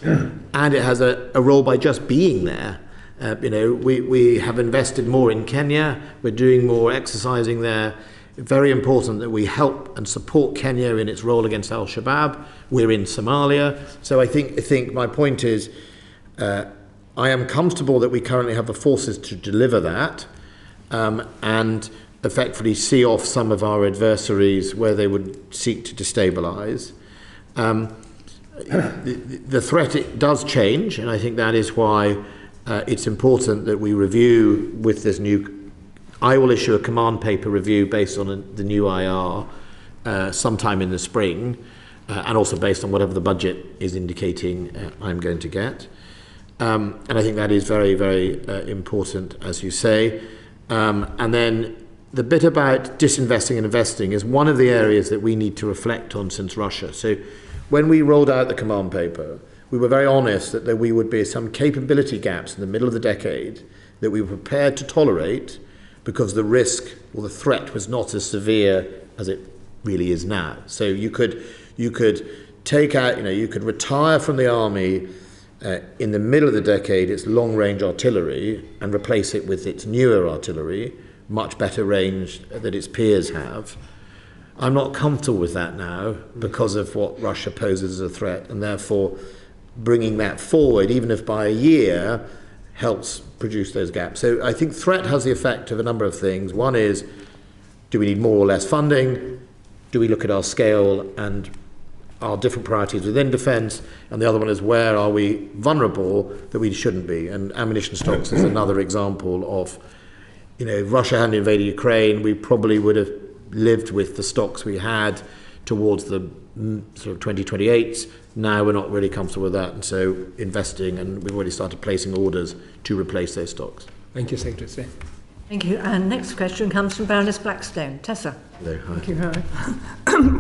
And it has a role by just being there. We have invested more in Kenya. We're doing more exercising there. Very important that we help and support Kenya in its role against Al-Shabaab. We're in Somalia. So I think my point is I am comfortable that we currently have the forces to deliver that and effectively see off some of our adversaries where they would seek to destabilise. The threat, it does change, and I think that is why it's important that we review with this new... I will issue a command paper review based on the new IR sometime in the spring, and also based on whatever the budget is indicating I'm going to get. And I think that is very, very important, as you say. And then the bit about disinvesting and investing is one of the areas that we need to reflect on since Russia. So when we rolled out the command paper, we were very honest that there would be some capability gaps in the middle of the decade that we were prepared to tolerate because the risk or the threat was not as severe as it really is now. So you could take out, you could retire from the army in the middle of the decade its long-range artillery and replace it with its newer artillery, much better range that its peers have. I'm not comfortable with that now because of what Russia poses as a threat, and therefore bringing that forward, even if by a year, helps produce those gaps. So I think threat has the effect of a number of things. One is, do we need more or less funding? Do we look at our scale and our different priorities within defence? And the other one is, where are we vulnerable that we shouldn't be? And ammunition stocks is another example of, if Russia hadn't invaded Ukraine, we probably would have lived with the stocks we had towards the sort of 2028. Now we're not really comfortable with that, and so investing, and we've already started placing orders to replace those stocks. Thank you, Secretary. Thank you. And next question comes from Baroness Blackstone. Tessa. Hello, hi. Thank you, Harry.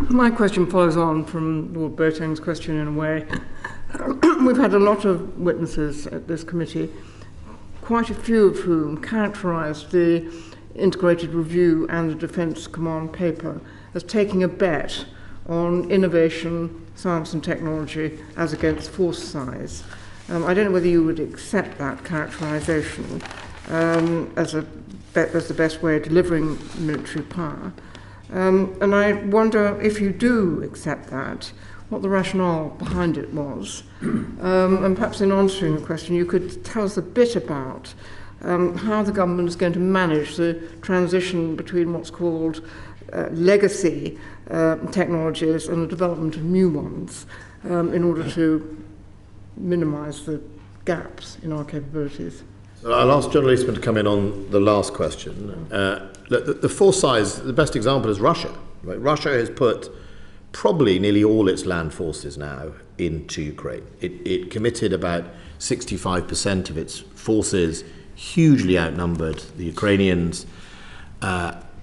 My question follows on from Lord Boateng's question in a way. We've had a lot of witnesses at this committee, quite a few of whom characterised the integrated review and the Defence Command paper as taking a bet on innovation, science and technology as against force size. I don't know whether you would accept that characterisation as the best way of delivering military power. And I wonder, if you do accept that, what the rationale behind it was. And perhaps in answering the question, you could tell us a bit about how the government is going to manage the transition between what's called legacy technologies and the development of new ones in order to minimise the gaps in our capabilities. I'll ask John Leesman to come in on the last question. The force size, the best example is Russia. Right? Russia has put probably nearly all its land forces now into Ukraine. It committed about 65% of its forces, hugely outnumbered the Ukrainians.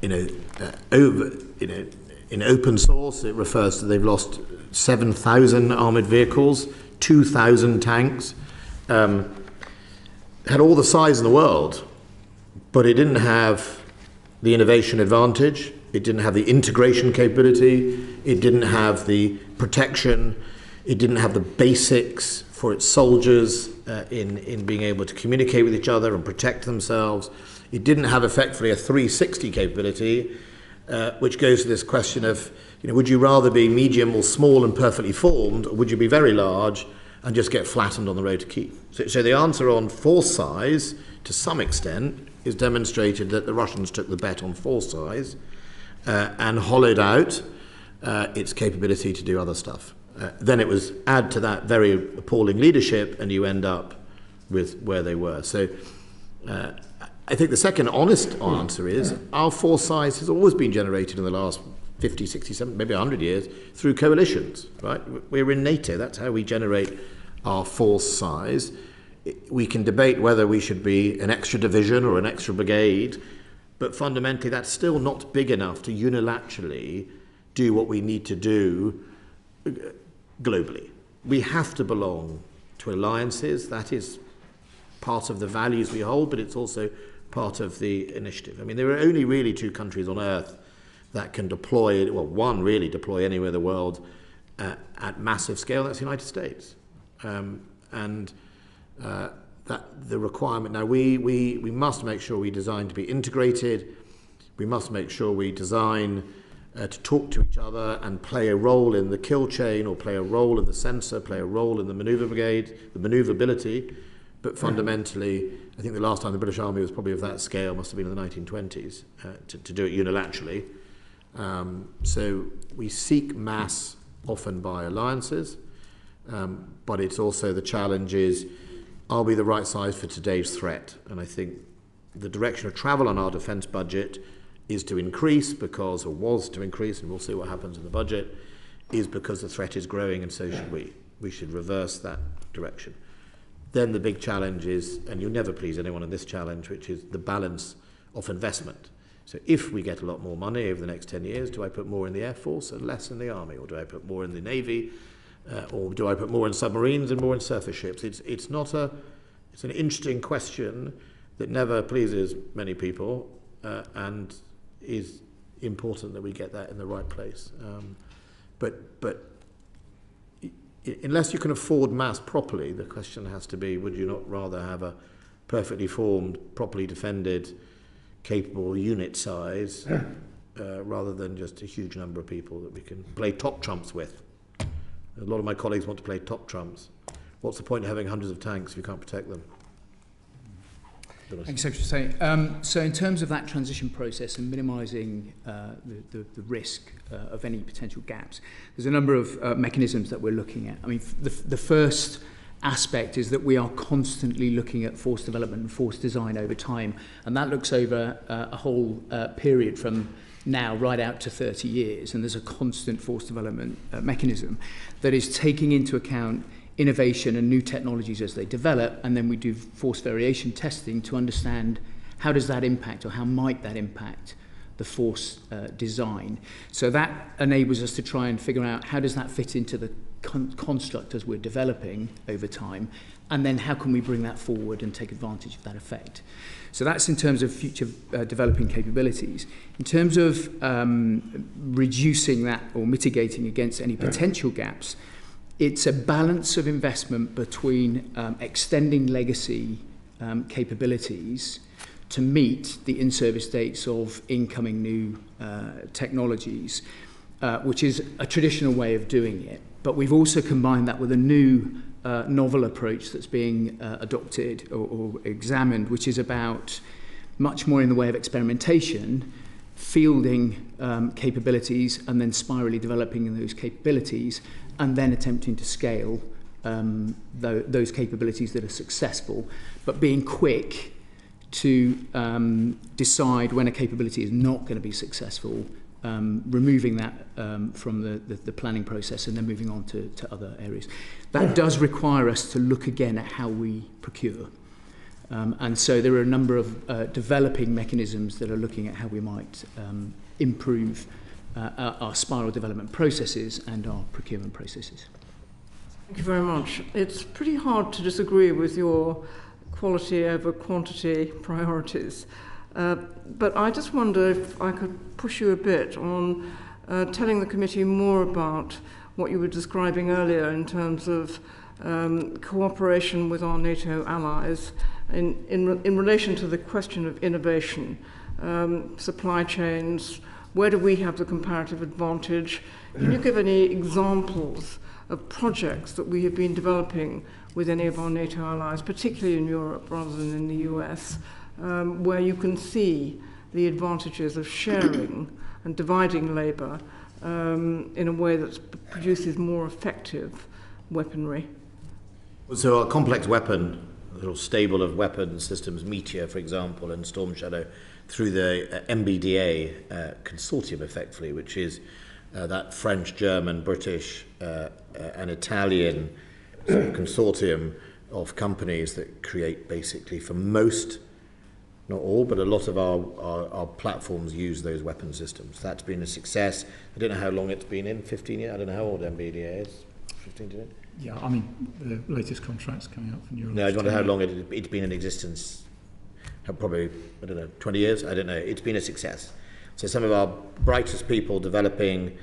In open source, it refers to they've lost 7,000 armoured vehicles, 2,000 tanks. Had all the size in the world, but it didn't have the innovation advantage, it didn't have the integration capability, it didn't have the protection, it didn't have the basics for its soldiers in being able to communicate with each other and protect themselves. It didn't have effectively a 360 capability, which goes to this question of, would you rather be medium or small and perfectly formed, or would you be very large and just get flattened on the road to Kiev? So the answer on force size, to some extent, is demonstrated that the Russians took the bet on force size and hollowed out its capability to do other stuff. Then it was add to that very appalling leadership, and you end up with where they were. So I think the second honest answer is our force size has always been generated in the last 50, 60, 70, maybe 100 years through coalitions, right? We're in NATO, that's how we generate our force size. We can debate whether we should be an extra division or an extra brigade, but fundamentally that's still not big enough to unilaterally do what we need to do globally. We have to belong to alliances. That is part of the values we hold, but it's also part of the initiative. I mean, there are only really two countries on earth that can deploy, well, one really deploy anywhere in the world at massive scale. That's the United States. That the requirement, now we must make sure we design to be integrated. We must make sure we design to talk to each other and play a role in the kill chain, or play a role in the sensor, play a role in the manoeuvre brigade, the manoeuvrability. But fundamentally, I think the last time the British Army was probably of that scale must have been in the 1920s to do it unilaterally. So we seek mass often by alliances, but it's also the challenge is, are we the right size for today's threat? And I think the direction of travel on our defence budget is to increase because, or was to increase, and we'll see what happens in the budget, is because the threat is growing, and so should we. We should reverse that direction. Then the big challenge is, and you'll never please anyone in this challenge, which is the balance of investment. So if we get a lot more money over the next 10 years, do I put more in the Air Force and less in the Army? Or do I put more in the Navy? Or do I put more in submarines and more in surface ships? It's an interesting question that never pleases many people, and is important that we get that in the right place. But unless you can afford mass properly, the question has to be, would you not rather have a perfectly formed, properly defended, capable unit size rather than just a huge number of people that we can play top trumps with? A lot of my colleagues want to play top trumps. What's the point of having hundreds of tanks if you can't protect them? Thank you, Secretary. So in terms of that transition process and minimising the risk of any potential gaps, there's a number of mechanisms that we're looking at. I mean, the first aspect is that we are constantly looking at force development and force design over time, and that looks over a whole period from now right out to 30 years, and there's a constant force development mechanism that is taking into account innovation and new technologies as they develop, and then we do force variation testing to understand how does that impact, or how might that impact the force design. So that enables us to try and figure out how does that fit into the construct as we're developing over time, and then how can we bring that forward and take advantage of that effect. So that's in terms of future developing capabilities. In terms of reducing that or mitigating against any potential gaps, it's a balance of investment between extending legacy capabilities to meet the in-service dates of incoming new technologies, which is a traditional way of doing it. But we've also combined that with a new novel approach that's being adopted or examined, which is about much more in the way of experimentation, fielding capabilities and then spirally developing those capabilities and then attempting to scale those capabilities that are successful, but being quick to decide when a capability is not going to be successful, removing that from the planning process and then moving on to other areas. That does require us to look again at how we procure. And so there are a number of developing mechanisms that are looking at how we might improve our spiral development processes and our procurement processes. Thank you very much. It's pretty hard to disagree with your quality over quantity priorities. But I just wonder if I could push you a bit on telling the committee more about what you were describing earlier in terms of cooperation with our NATO allies in relation to the question of innovation, supply chains. Where do we have the comparative advantage? Can you give any examples of projects that we have been developing with any of our NATO allies, particularly in Europe rather than in the US, where you can see the advantages of sharing and dividing labour in a way that produces more effective weaponry? So our complex weapon, a little stable of weapon systems, Meteor, for example, and Storm Shadow, through the MBDA consortium, effectively, which is that French, German, British, and Italian consortium of companies that create basically, for most, not all, but a lot of our platforms use those weapon systems. That's been a success. I don't know how long it's been in, 15 years? I don't know how old MBDA is. 15 years? Yeah, I mean, the latest contract's coming up from Europe. No, I wonder how long it's been in existence. Probably, I don't know, 20 years? I don't know. It's been a success. So some of our brightest people developing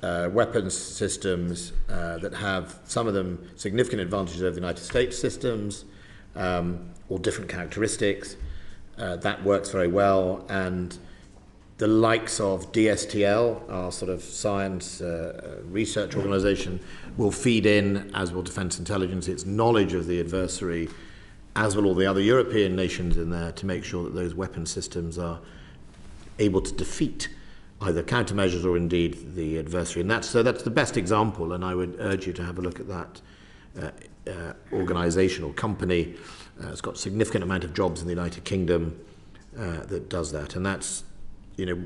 weapons systems that have, some of them, significant advantages over the United States systems or different characteristics. That works very well. And the likes of DSTL, our sort of science research organization, will feed in, as will Defence Intelligence, its knowledge of the adversary, as will all the other European nations in there, to make sure that those weapon systems are able to defeat either countermeasures or indeed the adversary. And that's the best example, and I would urge you to have a look at that organisation or company. It's got a significant amount of jobs in the United Kingdom that does that. And that's, you know,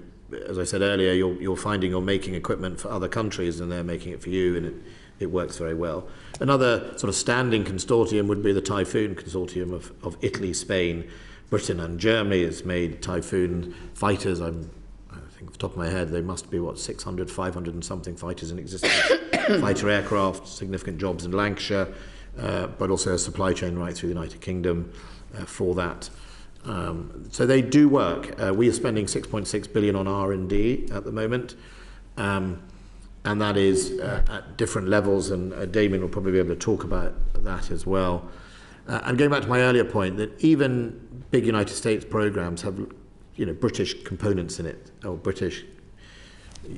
as I said earlier, you're finding you're making equipment for other countries and they're making it for you, and it works very well. Another sort of standing consortium would be the Typhoon consortium of Italy, Spain, Britain and Germany. Has made Typhoon fighters. I think off the top of my head, they must be, 600, 500 and something fighters in existence. Fighter aircraft, significant jobs in Lancashire, but also a supply chain right through the United Kingdom for that. So they do work. We are spending 6.6 billion on R&D at the moment, and that is at different levels, and Damien will probably be able to talk about that as well. And going back to my earlier point, that even big United States programs have, British components in it, or British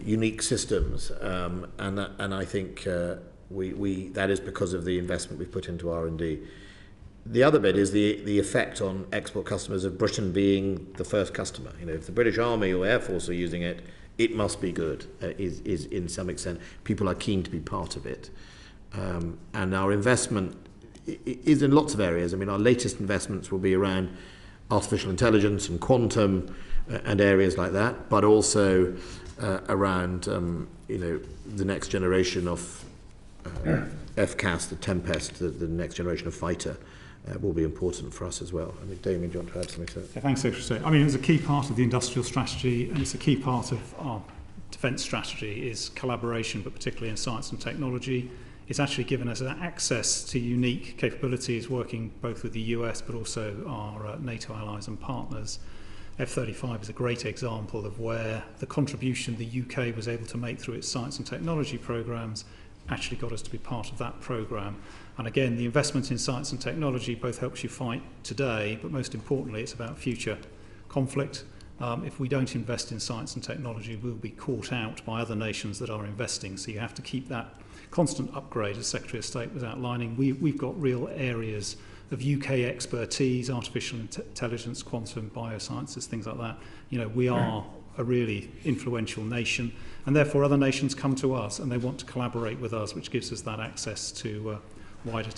unique systems, and I think we that is because of the investment we've put into R&D. The other bit is the effect on export customers of Britain being the first customer. If the British Army or Air Force are using it, it must be good, is in some extent. People are keen to be part of it. And our investment is in lots of areas. I mean, our latest investments will be around artificial intelligence and quantum and areas like that, but also around, the next generation of FCAS, the Tempest, the next generation of fighter. Will be important for us as well. I mean, Damien, do you want to add something to that? Yeah, thanks, Secretary. I mean, it's a key part of the industrial strategy, and it's a key part of our defence strategy is collaboration, but particularly in science and technology. It's actually given us access to unique capabilities working both with the US, but also our NATO allies and partners. F-35 is a great example of where the contribution the UK was able to make through its science and technology programmes actually got us to be part of that programme. And again, the investment in science and technology both helps you fight today, but most importantly, it's about future conflict If we don't invest in science and technology, we'll be caught out by other nations that are investing. So you have to keep that constant upgrade, as Secretary of State was outlining. We've got real areas of UK expertise, artificial intelligence, quantum, biosciences, things like that. You know, we are a really influential nation, and therefore other nations come to us and they want to collaborate with us, which gives us that access to wider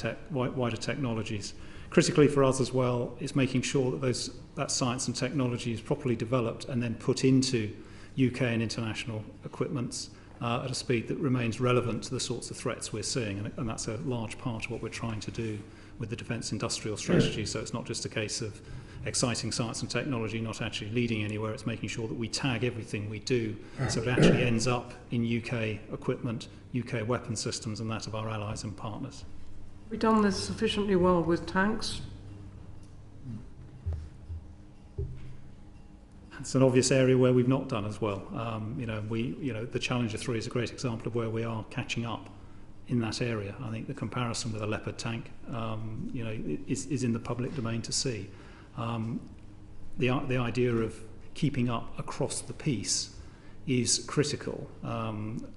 technologies. Critically for us as well is making sure that that science and technology is properly developed and then put into UK and international equipments at a speed that remains relevant to the sorts of threats we're seeing, and that's a large part of what we're trying to do with the defence industrial strategy. So it's not just a case of exciting science and technology not actually leading anywhere, it's making sure that we tag everything we do so it actually ends up in UK equipment, UK weapon systems, and that of our allies and partners. Have we done this sufficiently well with tanks? It's an obvious area where we've not done as well. The Challenger 3 is a great example of where we are catching up in that area. I think the comparison with a Leopard tank, is in the public domain to see. The idea of keeping up across the piece is critical.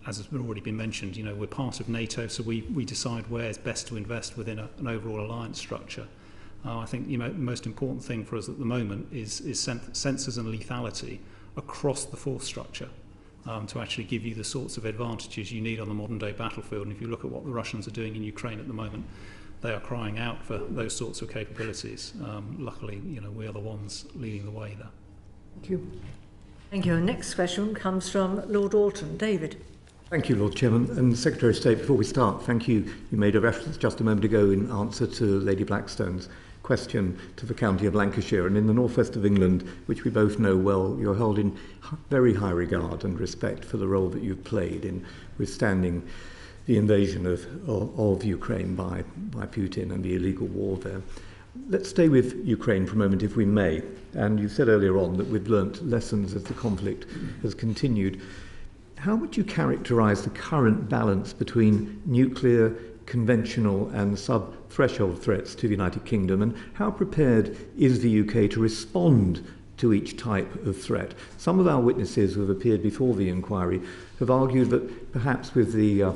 As has already been mentioned, we're part of NATO, so we decide where it's best to invest within an overall alliance structure. I think the most important thing for us at the moment is sensors and lethality across the force structure to actually give you the sorts of advantages you need on the modern day battlefield. And if you look at what the Russians are doing in Ukraine at the moment, they are crying out for those sorts of capabilities. Luckily, we are the ones leading the way there. Thank you. Thank you. Our next question comes from Lord Alton. David. Thank you, Lord Chairman. And Secretary of State, before we start, thank you. You made a reference just a moment ago in answer to Lady Blackstone's question to the county of Lancashire. And in the northwest of England, which we both know well, you're held in very high regard and respect for the role that you've played in withstanding the invasion of Ukraine by Putin and the illegal war there. Let's stay with Ukraine for a moment, if we may. And you said earlier on that we've learnt lessons as the conflict has continued. How would you characterise the current balance between nuclear, conventional and sub-threshold threats to the United Kingdom, and how prepared is the UK to respond to each type of threat? Some of our witnesses who have appeared before the inquiry have argued that perhaps with the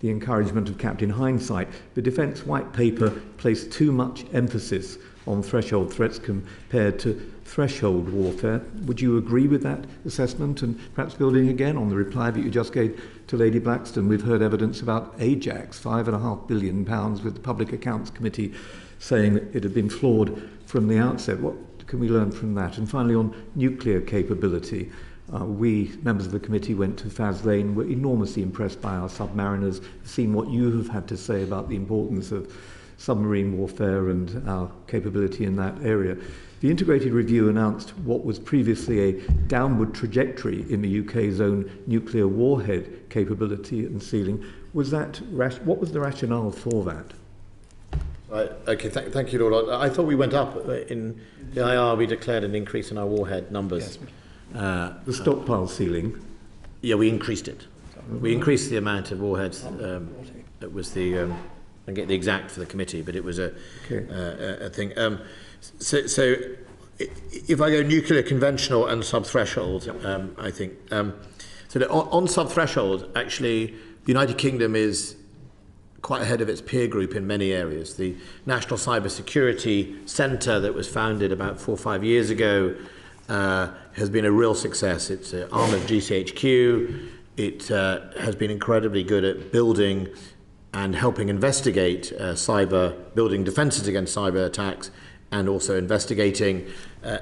encouragement of Captain Hindsight, the Defence White Paper placed too much emphasis on threshold threats compared to threshold warfare. Would you agree with that assessment? And perhaps building again on the reply that you just gave to Lady Blackstone, we've heard evidence about Ajax, £5.5 billion, with the Public Accounts Committee saying that it had been flawed from the outset. What can we learn from that? And finally, on nuclear capability, we, members of the committee, went to Faslane, were enormously impressed by our submariners, seen what you have had to say about the importance of submarine warfare and our capability in that area. The integrated review announced what was previously a downward trajectory in the UK's own nuclear warhead capability and ceiling. What was the rationale for that? Okay, thank you, Lord. I thought we went up in the IR. We declared an increase in our warhead numbers. Yes. The stockpile ceiling. Yeah, we increased it. We increased the amount of warheads. It was the I get the exact for the committee, but it was a thing. So if I go nuclear, conventional, and sub-threshold, I think so. On sub-threshold, actually, the United Kingdom is quite ahead of its peer group in many areas. The National Cybersecurity Centre that was founded about 4 or 5 years ago has been a real success. It's an arm of GCHQ. It has been incredibly good at building and helping investigate building defences against cyber attacks, and also investigating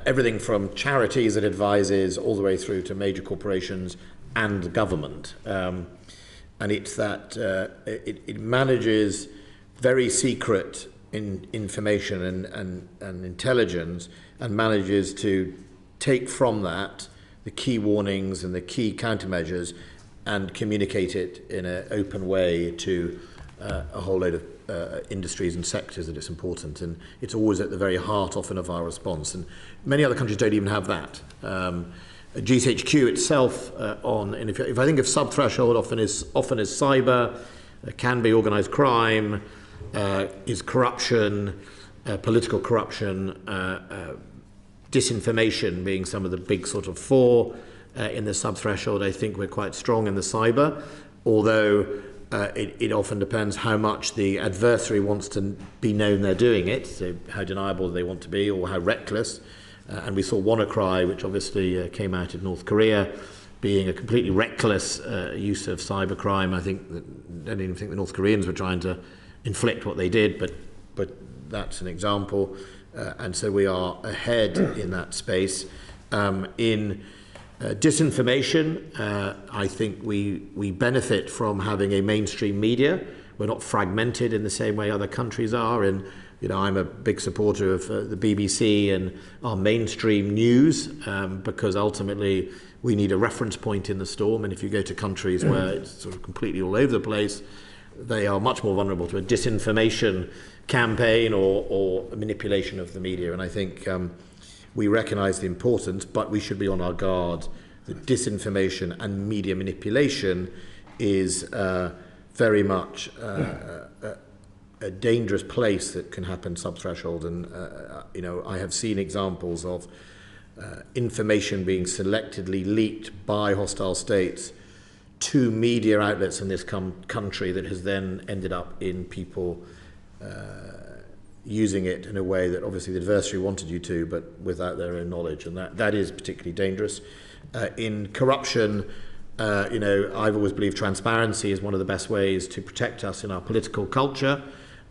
everything from charities it advises all the way through to major corporations and government. And it's that it manages very secret information and intelligence, and manages to take from that the key warnings and the key countermeasures and communicate it in an open way to a whole load of industries and sectors that it's important. And it's always at the very heart often of our response. And many other countries don't even have that. GCHQ itself and if I think of sub-threshold, often is cyber, can be organised crime, is corruption, political corruption, disinformation being some of the big sort of four in the sub-threshold. I think we're quite strong in the cyber, although it often depends how much the adversary wants to be known they're doing it, so how deniable they want to be or how reckless. And we saw WannaCry, which obviously came out of North Korea, being a completely reckless use of cybercrime. I don't even think the North Koreans were trying to inflict what they did, but that's an example. And so we are ahead in that space. In disinformation, I think we benefit from having a mainstream media. We're not fragmented in the same way other countries are. And I'm a big supporter of the BBC and our mainstream news because ultimately we need a reference point in the storm. And if you go to countries where it's sort of completely all over the place, they are much more vulnerable to a disinformation campaign or a manipulation of the media. And I think we recognise the importance, but we should be on our guard that disinformation and media manipulation is very much a dangerous place that can happen sub-threshold. And I have seen examples of information being selectively leaked by hostile states to media outlets in this country that has then ended up in people using it in a way that obviously the adversary wanted you to, but without their own knowledge, and that is particularly dangerous. In corruption, I've always believed transparency is one of the best ways to protect us in our political culture,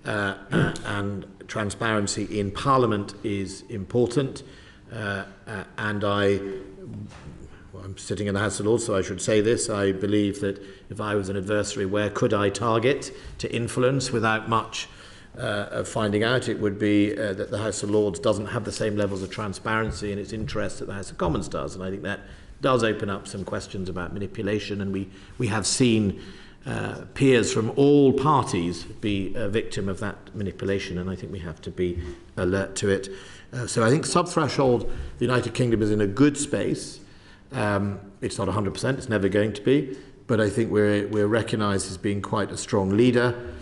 and transparency in Parliament is important. And I'm sitting in the House of Lords, so I should say this. I believe that if I was an adversary, where could I target to influence without much of finding out? It would be that the House of Lords doesn't have the same levels of transparency in its interests that the House of Commons does. And I think that does open up some questions about manipulation. And we have seen peers from all parties be a victim of that manipulation. And I think we have to be alert to it. So I think sub-threshold, the United Kingdom is in a good space. It's not 100%, it's never going to be, but I think we're recognised as being quite a strong leader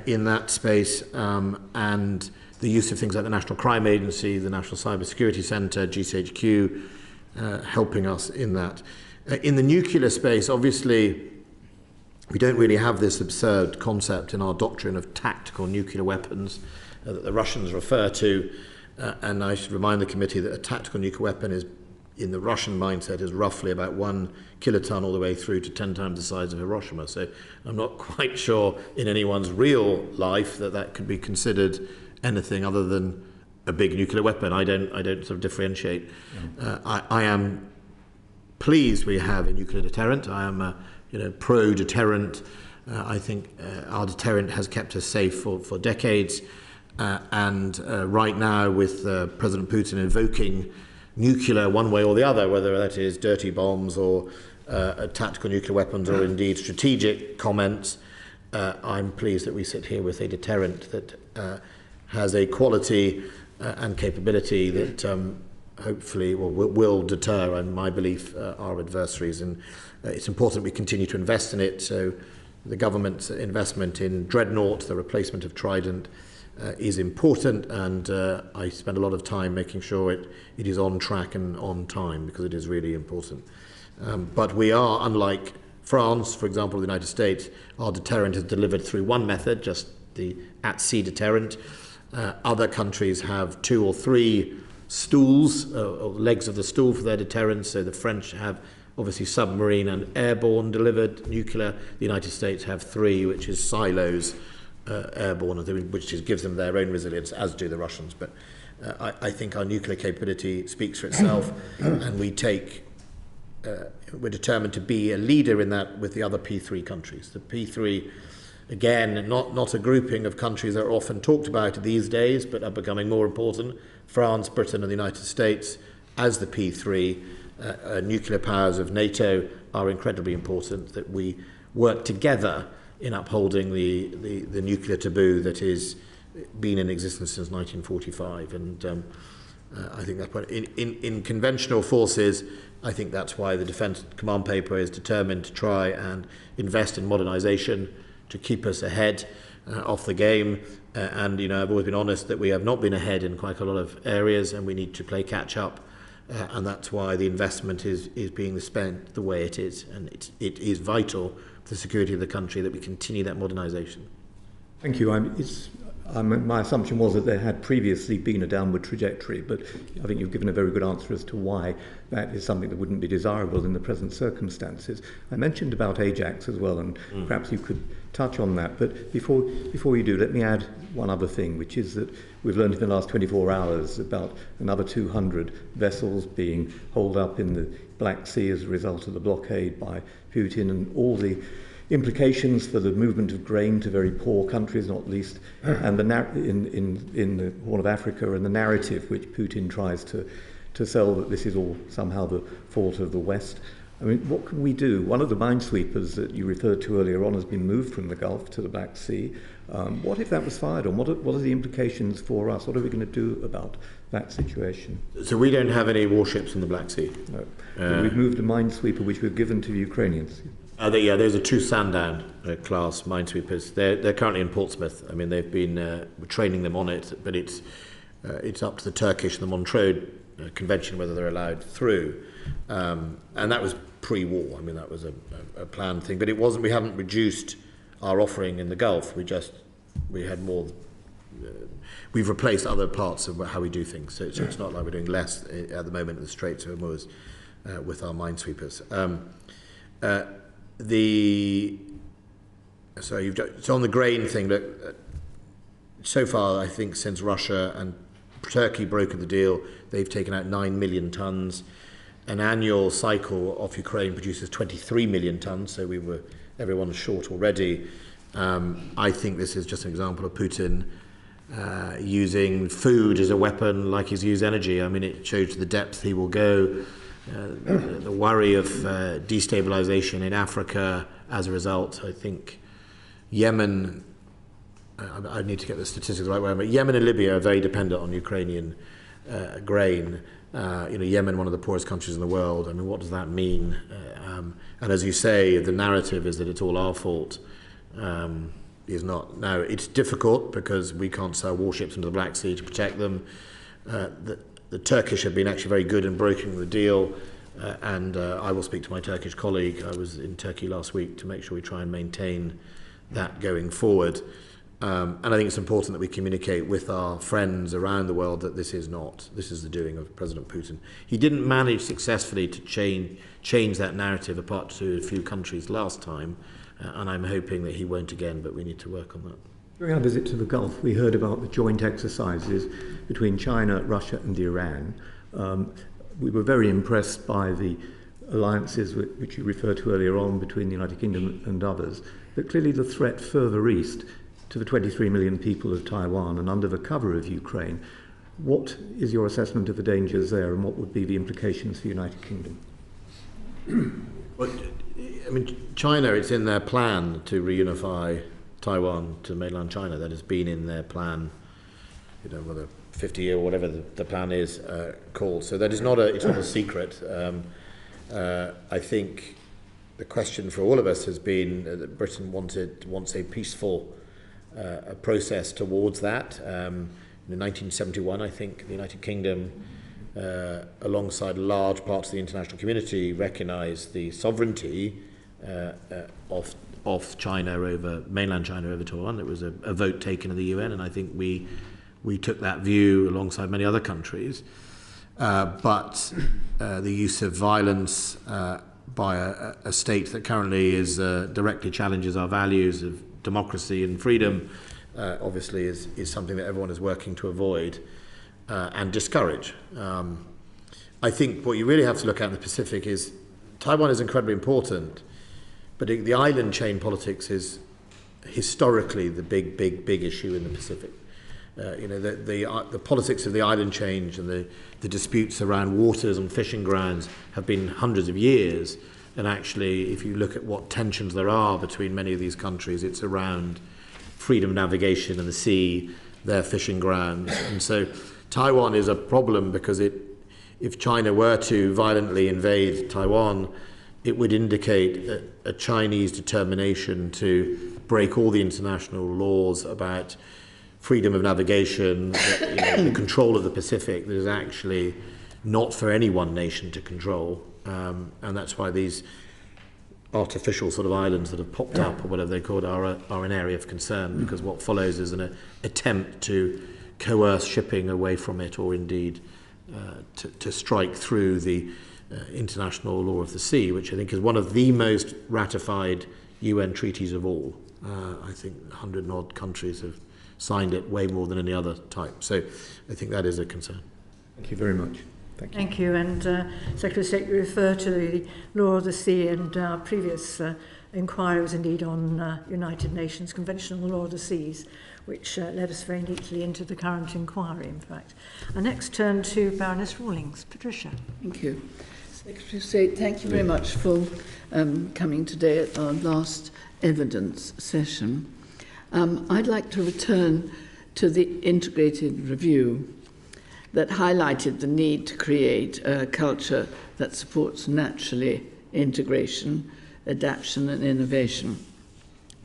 in that space, and the use of things like the National Crime Agency, the National Cyber Security Centre, GCHQ, helping us in that. In the nuclear space, obviously, we don't really have this absurd concept in our doctrine of tactical nuclear weapons that the Russians refer to. And I should remind the committee that a tactical nuclear weapon is, in the Russian mindset, is roughly about 1 kiloton all the way through to 10 times the size of Hiroshima. So I'm not quite sure in anyone's real life that could be considered anything other than a big nuclear weapon. I don't sort of differentiate. I am pleased we have a nuclear deterrent. I am pro-deterrent. I think our deterrent has kept us safe for decades. And right now, with President Putin invoking nuclear one way or the other, whether that is dirty bombs or tactical nuclear weapons or indeed strategic comments, I'm pleased that we sit here with a deterrent that has a quality and capability that hopefully will deter, in my belief, our adversaries. And it's important we continue to invest in it. So the government's investment in Dreadnought, the replacement of Trident, is important, and I spend a lot of time making sure it is on track and on time, because it is really important. But we are, unlike France, for example, the United States, our deterrent is delivered through one method, just the at-sea deterrent. Other countries have 2 or 3 stools, or legs of the stool for their deterrence. So the French have obviously submarine and airborne delivered nuclear. The United States have 3, which is silos, airborne, which gives them their own resilience, as do the Russians. But I think our nuclear capability speaks for itself, and we're determined to be a leader in that with the other P3 countries. The P3, again, not a grouping of countries that are often talked about these days, but are becoming more important. France, Britain, and the United States, as the P3 nuclear powers of NATO, are incredibly important. That we work together in upholding the nuclear taboo that has been in existence since 1945. And I think that's in conventional forces, I think that's why the Defence Command Paper is determined to try and invest in modernisation to keep us ahead of the game. and I've always been honest that we have not been ahead in quite a lot of areas, and we need to play catch up, and that's why the investment is being spent the way it is, and it is vital for the security of the country that we continue that modernisation. Thank you. My assumption was that there had previously been a downward trajectory, but I think you've given a very good answer as to why that is something that wouldn't be desirable in the present circumstances. I mentioned about Ajax as well, and perhaps you could touch on that. But before you do, let me add one other thing, which is that we've learned in the last 24 hours about another 200 vessels being holed up in the Black Sea as a result of the blockade by Putin, and all the implications for the movement of grain to very poor countries, not least, and in the Horn of Africa, and the narrative which Putin tries to sell that this is all somehow the fault of the West. I mean, what can we do? One of the minesweepers that you referred to earlier on has been moved from the Gulf to the Black Sea. What if that was fired on? What are the implications for us? What are we going to do about that situation? So we don't have any warships in the Black Sea. No. We've moved a minesweeper which we've given to Ukrainians. Those are two Sandown class minesweepers. They're currently in Portsmouth. I mean, they've been training them on it, but it's up to the Turkish and the Montreux Convention whether they're allowed through. And that was pre-war. I mean, that was a planned thing, but it wasn't. We haven't reduced our offering in the Gulf. We had more. We've replaced other parts of how we do things. So it's not like we're doing less at the moment in the Straits of Hormuz with our minesweepers. So on the grain thing, look, so far I think since Russia and Turkey brokered the deal, they've taken out 9 million tonnes. An annual cycle off Ukraine produces 23 million tonnes, so everyone's short already. I think this is just an example of Putin using food as a weapon like he's used energy. I mean, it shows to the depth he will go. The worry of destabilization in Africa as a result. I think Yemen, I need to get the statistics the right way, but Yemen and Libya are very dependent on Ukrainian grain. Yemen, one of the poorest countries in the world. I mean, what does that mean? And as you say, the narrative is that it's all our fault. Is not. Now, it's difficult because we can't sell warships into the Black Sea to protect them. The Turkish have been actually very good in brokering the deal, and I will speak to my Turkish colleague. I was in Turkey last week to make sure we try and maintain that going forward. And I think it's important that we communicate with our friends around the world that this is the doing of President Putin. He didn't manage successfully to change that narrative apart to a few countries last time, and I'm hoping that he won't again, but we need to work on that. During our visit to the Gulf, we heard about the joint exercises between China, Russia and Iran. We were very impressed by the alliances which you referred to earlier on between the United Kingdom and others, but clearly the threat further east to the 23 million people of Taiwan and under the cover of Ukraine. What is your assessment of the dangers there, and what would be the implications for the United Kingdom? Well, I mean, China, it's in their plan to reunify Taiwan to mainland China. That has been in their plan, whether 50 year or whatever the plan is called. So that is it's not a secret. I think the question for all of us has been that Britain wants a peaceful process towards that. In 1971, I think the United Kingdom, alongside large parts of the international community, recognised the sovereignty of China over mainland China over Taiwan. There was a vote taken in the UN, and I think we took that view alongside many other countries. But the use of violence by a state that currently directly challenges our values of democracy and freedom, obviously is something that everyone is working to avoid and discourage. I think what you really have to look at in the Pacific is Taiwan is incredibly important, but the island chain politics is historically the big issue in the Pacific. The politics of the island chain and the disputes around waters and fishing grounds have been hundreds of years. And actually, if you look at what tensions there are between many of these countries, it's around freedom of navigation in the sea, their fishing grounds. And so Taiwan is a problem because if China were to violently invade Taiwan, it would indicate a Chinese determination to break all the international laws about freedom of navigation, the control of the Pacific that is actually not for any one nation to control. And that's why these artificial sort of islands that have popped up, or whatever they're called, are an area of concern, because what follows is an attempt to coerce shipping away from it, or indeed to strike through the international law of the sea, which I think is one of the most ratified UN treaties of all. I think 100 and odd countries have signed it, way more than any other type. So I think that is a concern. Thank you very much. Thank you. And Secretary of State, you refer to the law of the sea, and our previous inquiry was indeed on United Nations Convention on the Law of the Seas, which led us very neatly into the current inquiry, in fact. I next turn to Baroness Rawlings. Patricia. Thank you. Secretary of State, thank you very much for coming today at our last evidence session. I'd like to return to the integrated review that highlighted the need to create a culture that supports naturally integration, adaptation and innovation.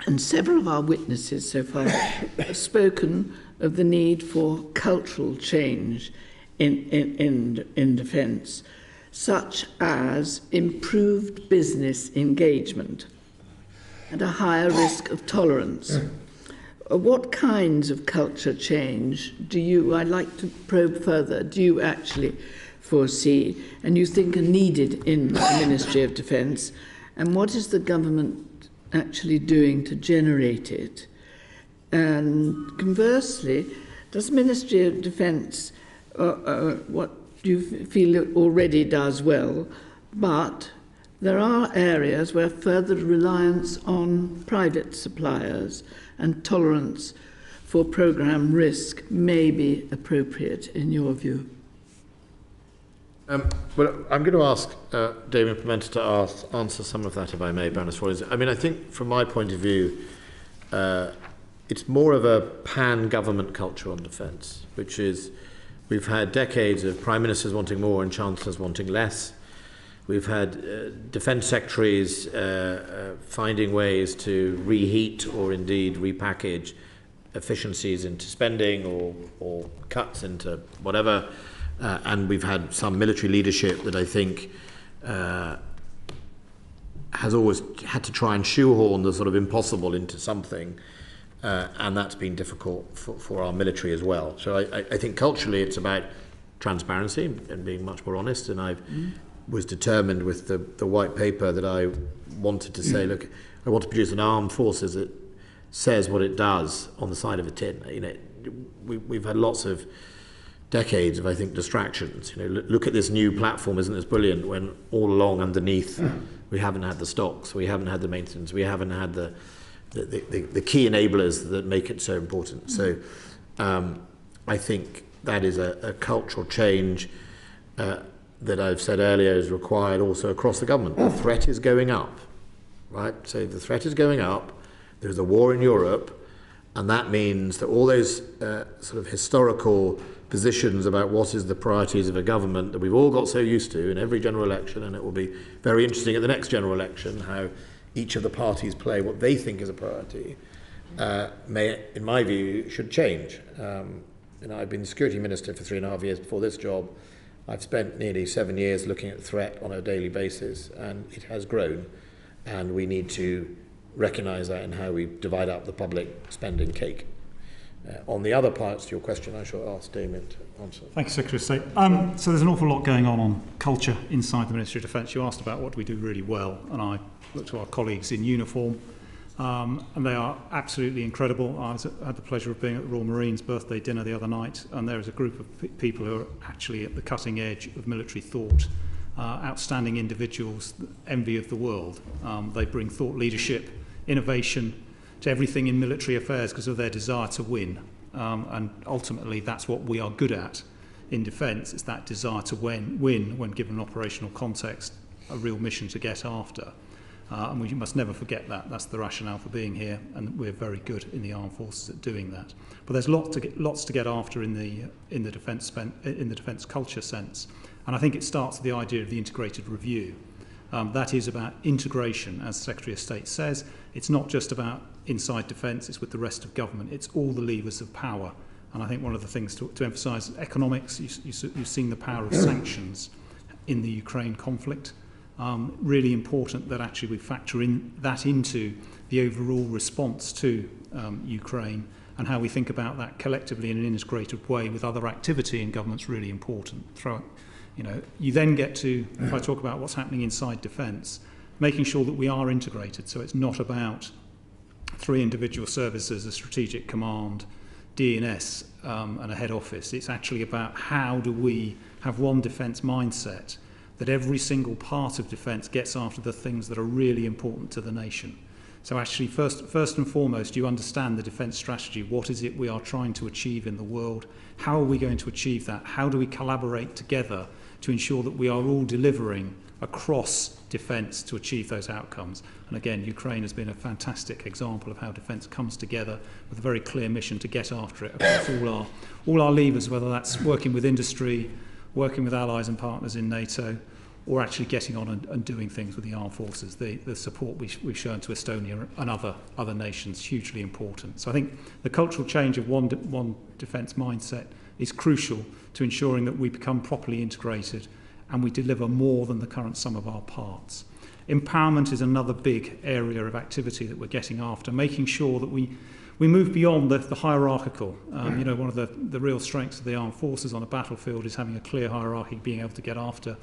And several of our witnesses so far have spoken of the need for cultural change in defence, such as improved business engagement and a higher risk of tolerance. What kinds of culture change I'd like to probe further, do you actually foresee and you think are needed in the Ministry of Defence? And what is the government actually doing to generate it? And conversely, does the Ministry of Defence, what do you feel it already does well, but there are areas where further reliance on private suppliers and tolerance for programme risk may be appropriate in your view? Well, I'm going to ask Damien Pimenta to answer some of that, if I may, Baroness Rawlings. I mean, I think from my point of view, it's more of a pan-government culture on defence, which is we've had decades of prime ministers wanting more and chancellors wanting less. We've had defence secretaries finding ways to reheat or indeed repackage efficiencies into spending or cuts into whatever. And we've had some military leadership that I think has always had to try and shoehorn the sort of impossible into something. And that's been difficult for our military as well. So I think culturally it's about transparency and being much more honest. And I was determined with the white paper that I wanted to say, look, I want to produce an armed forces that says what it does on the side of a tin. You know, we've had lots of decades of, I think, distractions. You know, look at this new platform, isn't this brilliant? When all along underneath, we haven't had the stocks, we haven't had the maintenance, we haven't had the key enablers that make it so important. So I think that is a cultural change that I've said earlier is required also across the government. The threat is going up, right? So the threat is going up. There's a war in Europe, and that means that all those sort of historical positions about what is the priorities of a government that we've all got so used to in every general election, and it will be very interesting at the next general election how each of the parties play what they think is a priority, may, in my view, should change. I've been security minister for 3.5 years before this job. I've spent nearly 7 years looking at the threat on a daily basis, and it has grown, and we need to recognise that in how we divide up the public spending cake. On the other parts to your question, I shall ask Damien to answer. Thank you, Secretary of State. So there's an awful lot going on culture inside the Ministry of Defence. You asked about what do we do really well, and I looked to our colleagues in uniform, and they are absolutely incredible. I had the pleasure of being at the Royal Marines' birthday dinner the other night, and there is a group of people who are actually at the cutting edge of military thought, outstanding individuals, envy of the world. They bring thought leadership, innovation to everything in military affairs because of their desire to win. And ultimately, that's what we are good at in defence. It's that desire to win when given an operational context, a real mission to get after. And we must never forget that. That's the rationale for being here, and we're very good in the armed forces at doing that. But there's lots to get after in the defence culture sense. And I think it starts with the idea of the integrated review. That is about integration, as the Secretary of State says. It's not just about inside defence, it's with the rest of government. It's all the levers of power. And I think one of the things to emphasise is economics. You've seen the power of sanctions in the Ukraine conflict. Really important that actually we factor into the overall response to Ukraine, and how we think about that collectively in an integrated way with other activity in government's really important. You then get to, if I talk about what's happening inside defence, making sure that we are integrated. So it's not about 3 individual services, a strategic command, D&S and a head office. It's actually about how do we have one defence mindset, that every single part of defence gets after the things that are really important to the nation. So actually, first and foremost, you understand the defence strategy. What is it we are trying to achieve in the world? How are we going to achieve that? How do we collaborate together to ensure that we are all delivering across defence to achieve those outcomes? And again, Ukraine has been a fantastic example of how defence comes together with a very clear mission to get after it across all our levers, whether that's working with industry, working with allies and partners in NATO, or actually getting on and doing things with the armed forces. The support we've shown to Estonia and other nations, hugely important. So I think the cultural change of one defence mindset is crucial to ensuring that we become properly integrated and we deliver more than the current sum of our parts. Empowerment is another big area of activity that we're getting after, making sure that we move beyond the hierarchical. One of the real strengths of the armed forces on a battlefield is having a clear hierarchy, being able to get after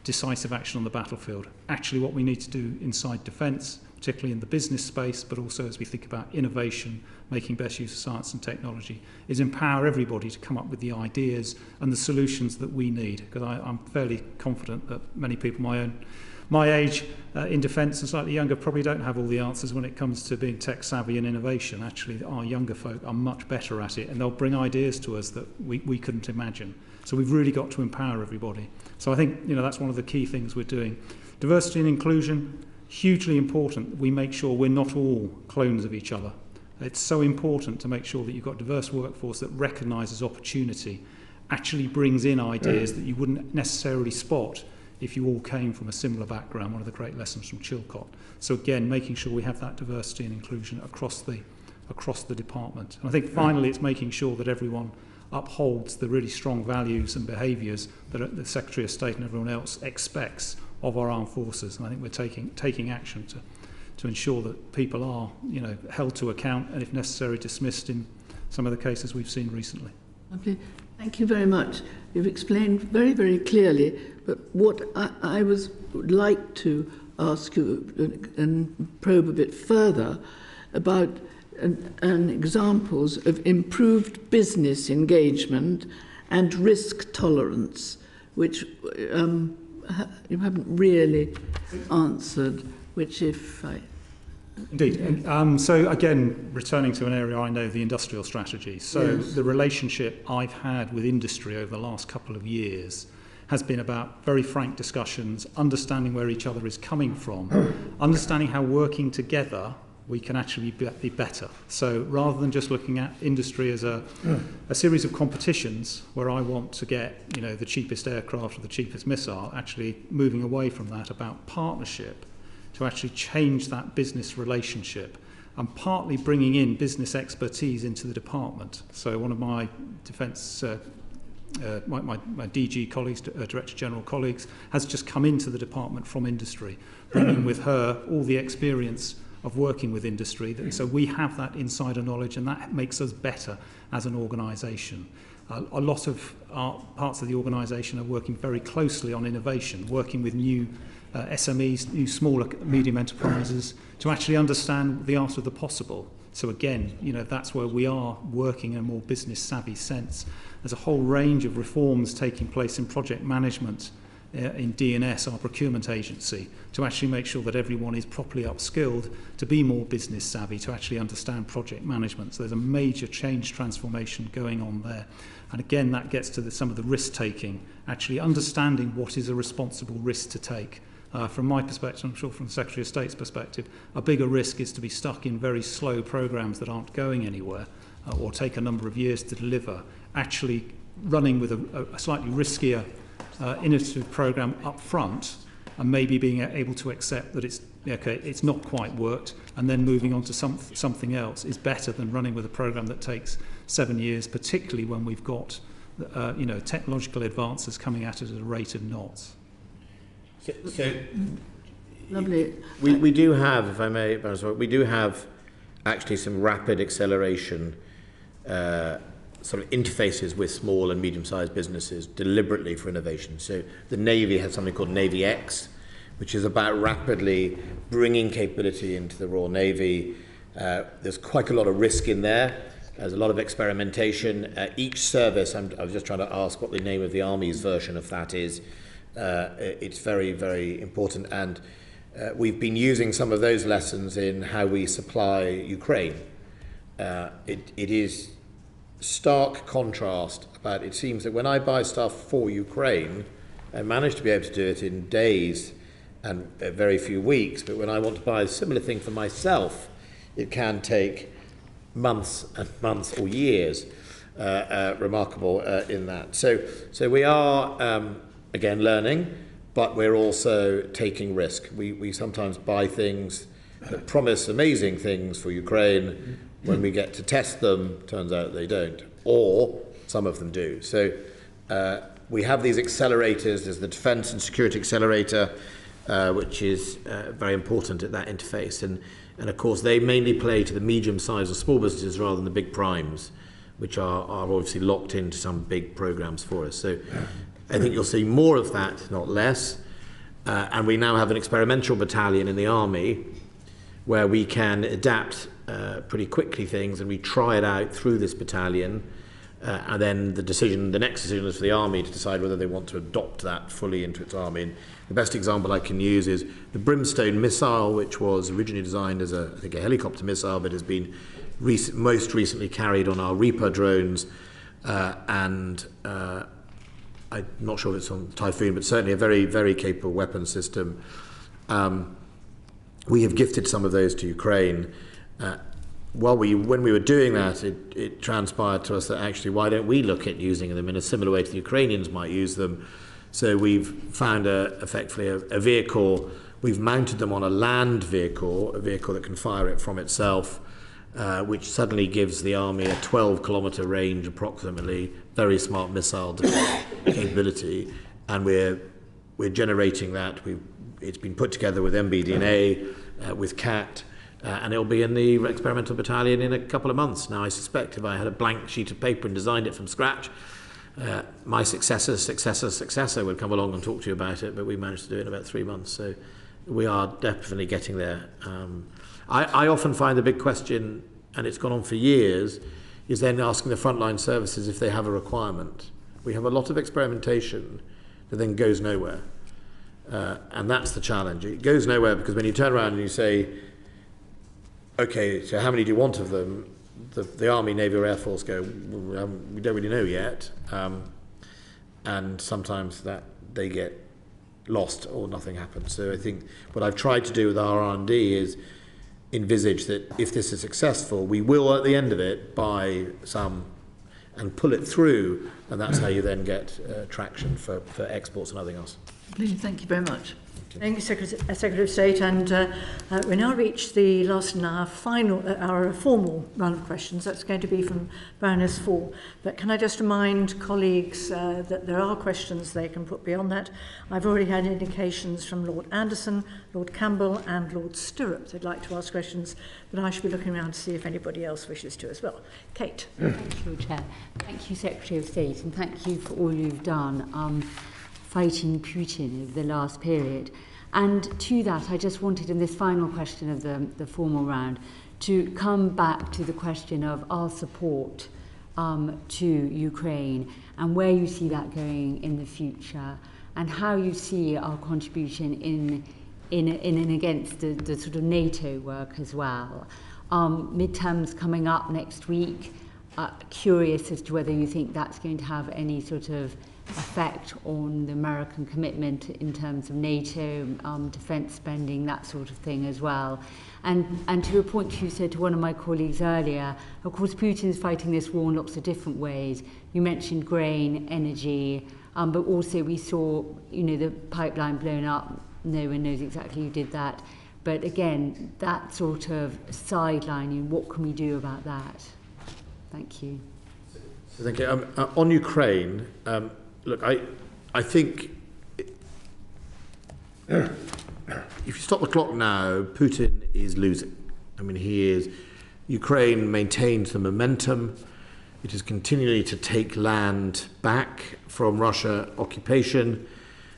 decisive action on the battlefield. Actually, what we need to do inside defence, particularly in the business space, but also as we think about innovation, making best use of science and technology, is empower everybody to come up with the ideas and the solutions that we need. Because I'm fairly confident that many people my age in defence and slightly younger probably don't have all the answers when it comes to being tech savvy and innovation. Actually, our younger folk are much better at it, and they'll bring ideas to us that we couldn't imagine. So we've really got to empower everybody. So I think that's one of the key things we're doing. Diversity and inclusion, hugely important. We make sure we're not all clones of each other. It's so important to make sure that you've got a diverse workforce that recognises opportunity, actually brings in ideas that you wouldn't necessarily spot if you all came from a similar background, one of the great lessons from Chilcot. So again, making sure we have that diversity and inclusion across the department. And I think finally it's making sure that everyone upholds the really strong values and behaviours that the Secretary of State and everyone else expects of our armed forces. And I think we're taking action to ensure that people are held to account and, if necessary, dismissed in some of the cases we've seen recently. Lovely. Thank you very much. You've explained very, very clearly, but what I would like to ask you and probe a bit further about examples of improved business engagement and risk tolerance, which you haven't really answered, which if I... Indeed. So again, returning to an area I know, the industrial strategy. So yes. The relationship I've had with industry over the last couple of years has been about very frank discussions, understanding where each other is coming from, understanding how working together we can actually be better. So rather than just looking at industry as a series of competitions where I want to get the cheapest aircraft or the cheapest missile, actually moving away from that about partnership to actually change that business relationship and partly bringing in business expertise into the department. So one of my defence my DG colleagues, Director General colleagues, has just come into the department from industry, bringing with her all the experience of working with industry. So we have that insider knowledge, and that makes us better as an organisation. A lot of our parts of the organisation are working very closely on innovation, working with new SMEs, new smaller, medium enterprises, to actually understand the art of the possible. So again, that's where we are working in a more business savvy sense. There's a whole range of reforms taking place in project management in D&S, our procurement agency, to actually make sure that everyone is properly upskilled to be more business savvy, to actually understand project management. So there's a major change transformation going on there. And again, that gets to some of the risk taking, actually understanding what is a responsible risk to take. From my perspective, I'm sure from the Secretary of State's perspective, a bigger risk is to be stuck in very slow programs that aren't going anywhere or take a number of years to deliver. Actually running with a slightly riskier innovative program up front and maybe being able to accept that it's not quite worked, and then moving on to something else is better than running with a program that takes 7 years, particularly when we've got technological advances coming at it at a rate of knots. So Lovely. we do have, if I may, we do have actually some rapid acceleration sort of interfaces with small and medium-sized businesses deliberately for innovation. So the Navy has something called Navy X, which is about rapidly bringing capability into the Royal Navy. There's quite a lot of risk in there. There's a lot of experimentation. Each service, I was just trying to ask what the name of the Army's version of that is. It's very, very important, and we've been using some of those lessons in how we supply Ukraine. It is stark contrast about, it seems that when I buy stuff for Ukraine, I manage to be able to do it in days and very few weeks, but when I want to buy a similar thing for myself, it can take months and months or years. Remarkable in that. So we are, again, learning, but we're also taking risk. We sometimes buy things that promise amazing things for Ukraine. When we get to test them, turns out they don't, or some of them do. So we have these accelerators. There's the Defence and Security Accelerator, which is very important at that interface. And of course, they mainly play to the medium-sized or small businesses rather than the big primes, which are obviously locked into some big programs for us. So I think you'll see more of that, not less. And we now have an experimental battalion in the Army where we can adapt pretty quickly things, and we try it out through this battalion. And then the next decision is for the Army to decide whether they want to adopt that fully into its Army. And the best example I can use is the Brimstone missile, which was originally designed as a helicopter missile, but has been most recently carried on our Reaper drones, and I'm not sure if it's on Typhoon, but certainly a very, very capable weapon system. We have gifted some of those to Ukraine. When we were doing that, it transpired to us that actually, why don't we look at using them in a similar way to the Ukrainians might use them? So we've found effectively a vehicle. We've mounted them on a land vehicle, a vehicle that can fire it from itself, which suddenly gives the Army a 12-kilometre range approximately, very smart missile capability, and we're generating that. It's been put together with MBDNA, with CAT, and it'll be in the experimental battalion in a couple of months. Now, I suspect if I had a blank sheet of paper and designed it from scratch, my successor would come along and talk to you about it, but we managed to do it in about 3 months. So we are definitely getting there. I often find the big question, and it's gone on for years, is then asking the frontline services if they have a requirement. We have a lot of experimentation that then goes nowhere. And that's the challenge. It goes nowhere because when you turn around and you say, okay, so how many do you want of them? The Army, Navy or Air Force go, well, we don't really know yet. And sometimes that they get lost or nothing happens. So I think what I've tried to do with our R&D is envisage that if this is successful, we will at the end of it buy some and pull it through, and that's how you then get traction for exports and everything else. Thank you very much. Thank you, Secretary of State. And we now reach the last and our formal round of questions. That's going to be from Baroness Fall. But can I just remind colleagues that there are questions they can put beyond that. I've already had indications from Lord Anderson, Lord Campbell and Lord Stirrup. They'd like to ask questions, but I should be looking around to see if anybody else wishes to as well. Kate. Thank you, Chair. Thank you, Secretary of State, and thank you for all you've done fighting Putin over the last period. And to that, I just wanted, in this final question of the formal round, to come back to the question of our support to Ukraine and where you see that going in the future, and how you see our contribution in and against the sort of NATO work as well. Midterms coming up next week. Curious as to whether you think that's going to have any sort of effect on the American commitment in terms of NATO, defence spending, that sort of thing as well. And to a point you said to one of my colleagues earlier, of course Putin's fighting this war in lots of different ways. You mentioned grain, energy, but also we saw, the pipeline blown up no one knows exactly who did that. But again, that sort of sidelining, what can we do about that? Thank you. So thank you. On Ukraine, look, I think if you stop the clock now, Putin is losing. I mean, Ukraine maintains the momentum. It is continually to take land back from Russia occupation.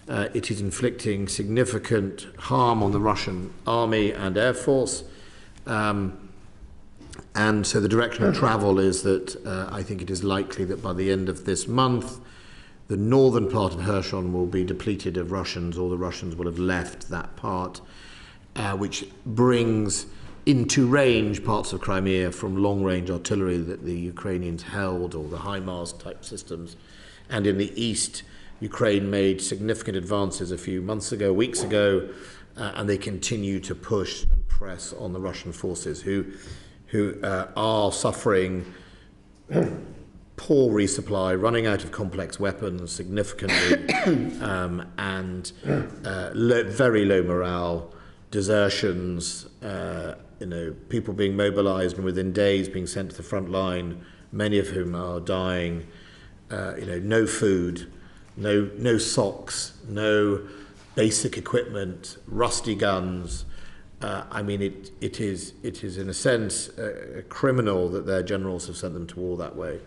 It is inflicting significant harm on the Russian army and air force. And so the direction of travel is that I think it is likely that by the end of this month, the northern part of Kherson will be depleted of Russians, or the Russians will have left that part, which brings into range parts of Crimea from long-range artillery that the Ukrainians held, or the HIMARS type systems. And in the east, Ukraine made significant advances a few months ago, weeks ago, and they continue to push and press on the Russian forces who are suffering poor resupply, running out of complex weapons significantly, and very low morale, desertions, people being mobilized and within days being sent to the front line, many of whom are dying, no food, no socks, no basic equipment, rusty guns. I mean, it is in a sense a criminal that their generals have sent them to war that way.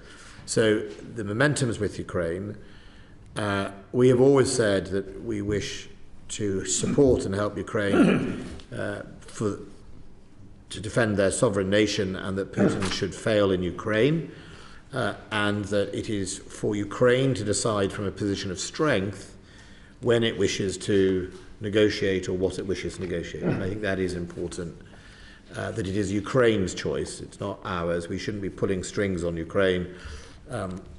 So the momentum is with Ukraine. We have always said that we wish to support and help Ukraine to defend their sovereign nation, and that Putin should fail in Ukraine, and that it is for Ukraine to decide from a position of strength when it wishes to negotiate or what it wishes to negotiate. And I think that is important, that it is Ukraine's choice, it's not ours. We shouldn't be pulling strings on Ukraine.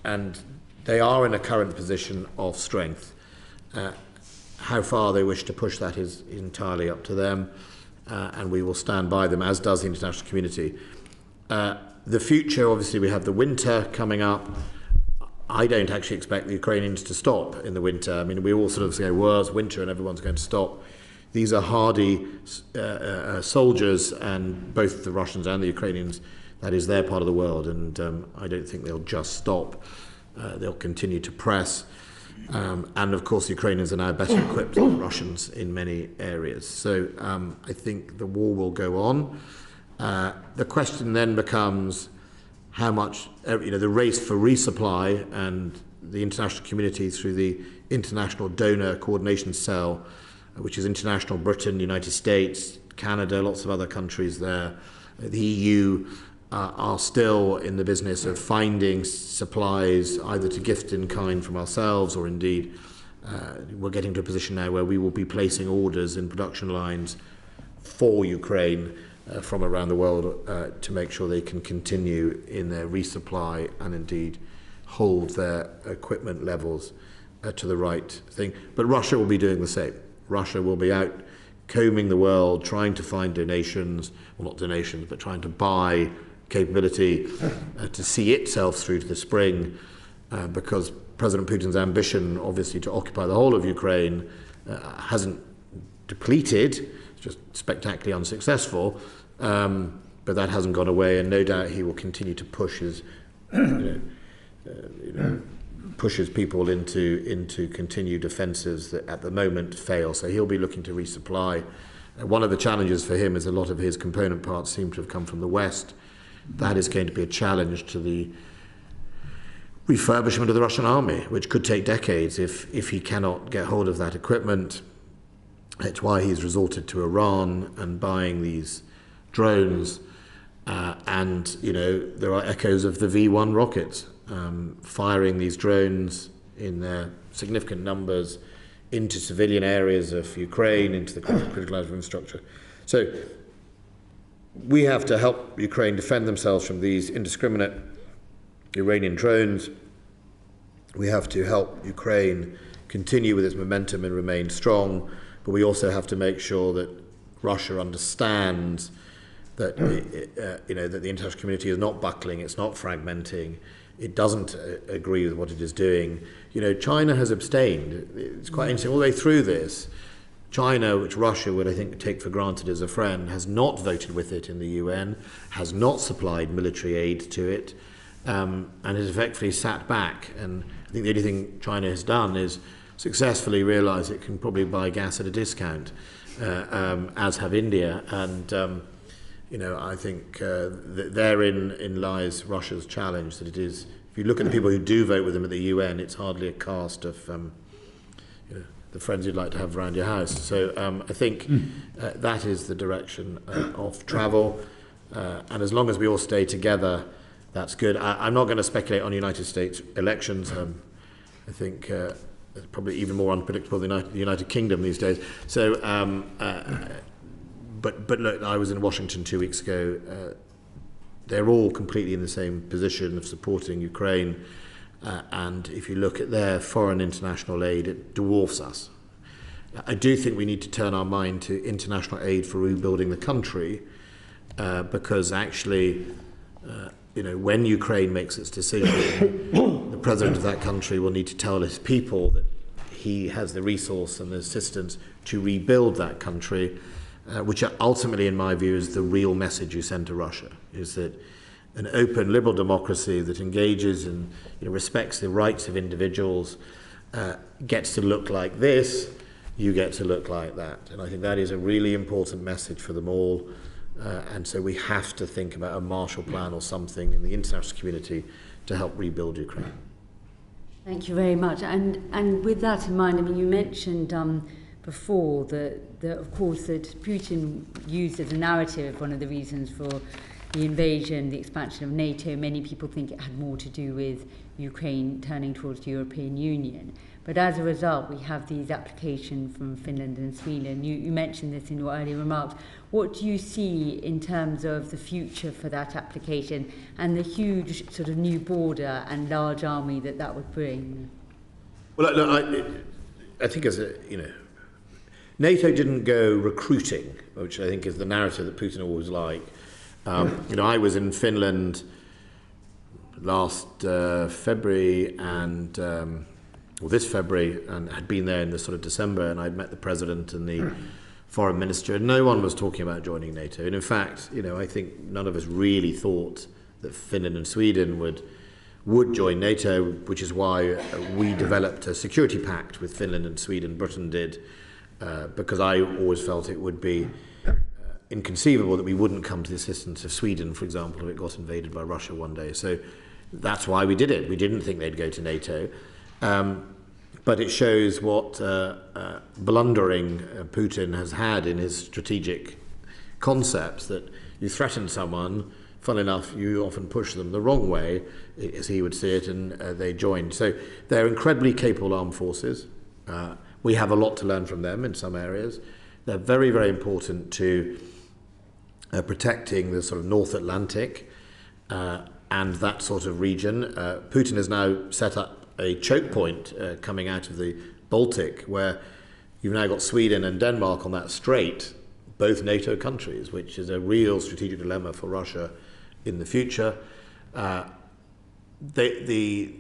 And they are in a current position of strength. How far they wish to push that is entirely up to them, and we will stand by them, as does the international community. The future, obviously, we have the winter coming up. I don't actually expect the Ukrainians to stop in the winter. I mean, we all sort of say, well, it's winter and everyone's going to stop. These are hardy soldiers, and both the Russians and the Ukrainians, that is their part of the world, and I don't think they'll just stop. They'll continue to press. And of course, the Ukrainians are now better equipped than the Russians in many areas. So I think the war will go on. The question then becomes how much, the race for resupply, and the international community through the International Donor Coordination Cell, which is international, Britain, United States, Canada, lots of other countries there. The EU are still in the business of finding supplies, either to gift in kind from ourselves, or indeed we're getting to a position now where we will be placing orders in production lines for Ukraine from around the world to make sure they can continue in their resupply and indeed hold their equipment levels to the right thing. But Russia will be doing the same. Russia will be out combing the world, trying to find donations, well, not donations, but trying to buy capability to see itself through to the spring, because President Putin's ambition, obviously, to occupy the whole of Ukraine hasn't depleted. It's just spectacularly unsuccessful, but that hasn't gone away, and no doubt he will continue to push his, pushes people into continued offensives that at the moment fail. So he'll be looking to resupply. One of the challenges for him is a lot of his component parts seem to have come from the West. That is going to be a challenge to the refurbishment of the Russian army, which could take decades if he cannot get hold of that equipment. It's why he's resorted to Iran and buying these drones. And, there are echoes of the V-1 rockets, firing these drones in their significant numbers into civilian areas of Ukraine, into the critical infrastructure. So we have to help Ukraine defend themselves from these indiscriminate Iranian drones. We have to help Ukraine continue with its momentum and remain strong, but we also have to make sure that Russia understands that that the international community is not buckling, it's not fragmenting, it doesn't agree with what it is doing. China has abstained. It's quite interesting. All the way through this, China, which Russia would, I think, take for granted as a friend, has not voted with it in the UN, has not supplied military aid to it, and has effectively sat back. And I think the only thing China has done is successfully realise it can probably buy gas at a discount, as have India. And I think therein lies Russia's challenge. That it is, if you look at the people who do vote with them at the UN, it's hardly a cast of the friends you'd like to have around your house. So I think that is the direction of travel. And as long as we all stay together, that's good. I'm not going to speculate on United States elections. I think it's probably even more unpredictable than the United Kingdom these days. So, but look, I was in Washington 2 weeks ago. They're all completely in the same position of supporting Ukraine. And if you look at their foreign international aid, it dwarfs us. I do think we need to turn our mind to international aid for rebuilding the country, because actually, when Ukraine makes its decision, the president of that country will need to tell his people that he has the resource and the assistance to rebuild that country, which ultimately, in my view, is the real message you send to Russia, is that an open liberal democracy that engages and respects the rights of individuals gets to look like this, you get to look like that. And I think that is a really important message for them all. And so we have to think about a Marshall Plan or something in the international community to help rebuild Ukraine. Thank you very much. And with that in mind, I mean, you mentioned before that of course, that Putin used as a narrative one of the reasons for the invasion, the expansion of NATO. Many people think it had more to do with Ukraine turning towards the European Union. But as a result, we have these applications from Finland and Sweden. You mentioned this in your earlier remarks. What do you see in terms of the future for that application and the huge sort of new border and large army that would bring? Well, look, I think NATO didn't go recruiting, which I think is the narrative that Putin always liked. I was in Finland last February this February, and had been there in the sort of December, and I'd met the president and the foreign minister, and no one was talking about joining NATO. And in fact, I think none of us really thought that Finland and Sweden would join NATO, which is why we developed a security pact with Finland and Sweden. Britain did, because I always felt it would be inconceivable that we wouldn't come to the assistance of Sweden, for example, if it got invaded by Russia one day. So that's why we did it. We didn't think they'd go to NATO. But it shows what blundering Putin has had in his strategic concepts, that you threaten someone, funnily enough, you often push them the wrong way, as he would see it, and they joined. So they're incredibly capable armed forces. We have a lot to learn from them in some areas. They're very, very important to protecting the sort of North Atlantic and that sort of region. Putin has now set up a choke point coming out of the Baltic, where you've now got Sweden and Denmark on that strait, both NATO countries, which is a real strategic dilemma for Russia in the future. They're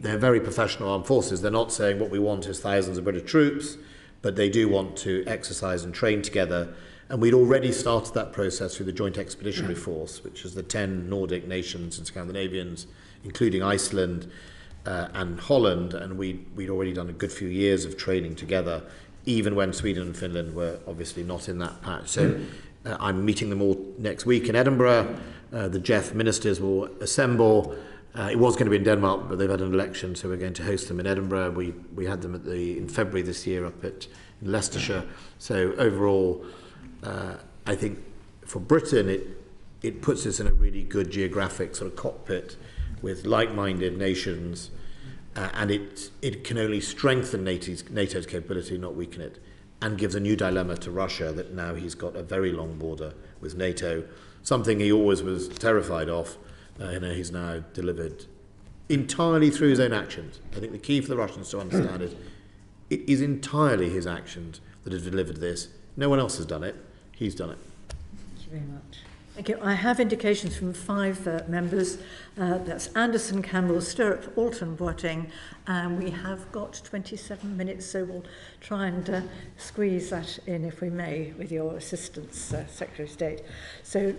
very professional armed forces. They're not saying what we want is thousands of British troops, but they do want to exercise and train together. And we'd already started that process through the Joint Expeditionary Force, which is the 10 Nordic nations and Scandinavians, including Iceland, and Holland, and we'd already done a good few years of training together, even when Sweden and Finland were obviously not in that patch. So I'm meeting them all next week in Edinburgh. The JEF ministers will assemble. It was going to be in Denmark, but they've had an election, so we're going to host them in Edinburgh. We had them in February this year up in Leicestershire. So overall, I think for Britain, it puts us in a really good geographic sort of cockpit with like-minded nations, and it can only strengthen NATO's capability, not weaken it, and gives a new dilemma to Russia that now he's got a very long border with NATO, something he always was terrified of. He's now delivered entirely through his own actions. I think the key for the Russians to understand is it is entirely his actions that have delivered this. No one else has done it. He's done it. Thank you very much. Thank you. I have indications from 5 members. That's Anderson, Campbell, Stirrup, Alton, Boateng, and we have got 27 minutes, so we'll try and squeeze that in, if we may, with your assistance, Secretary of State. So,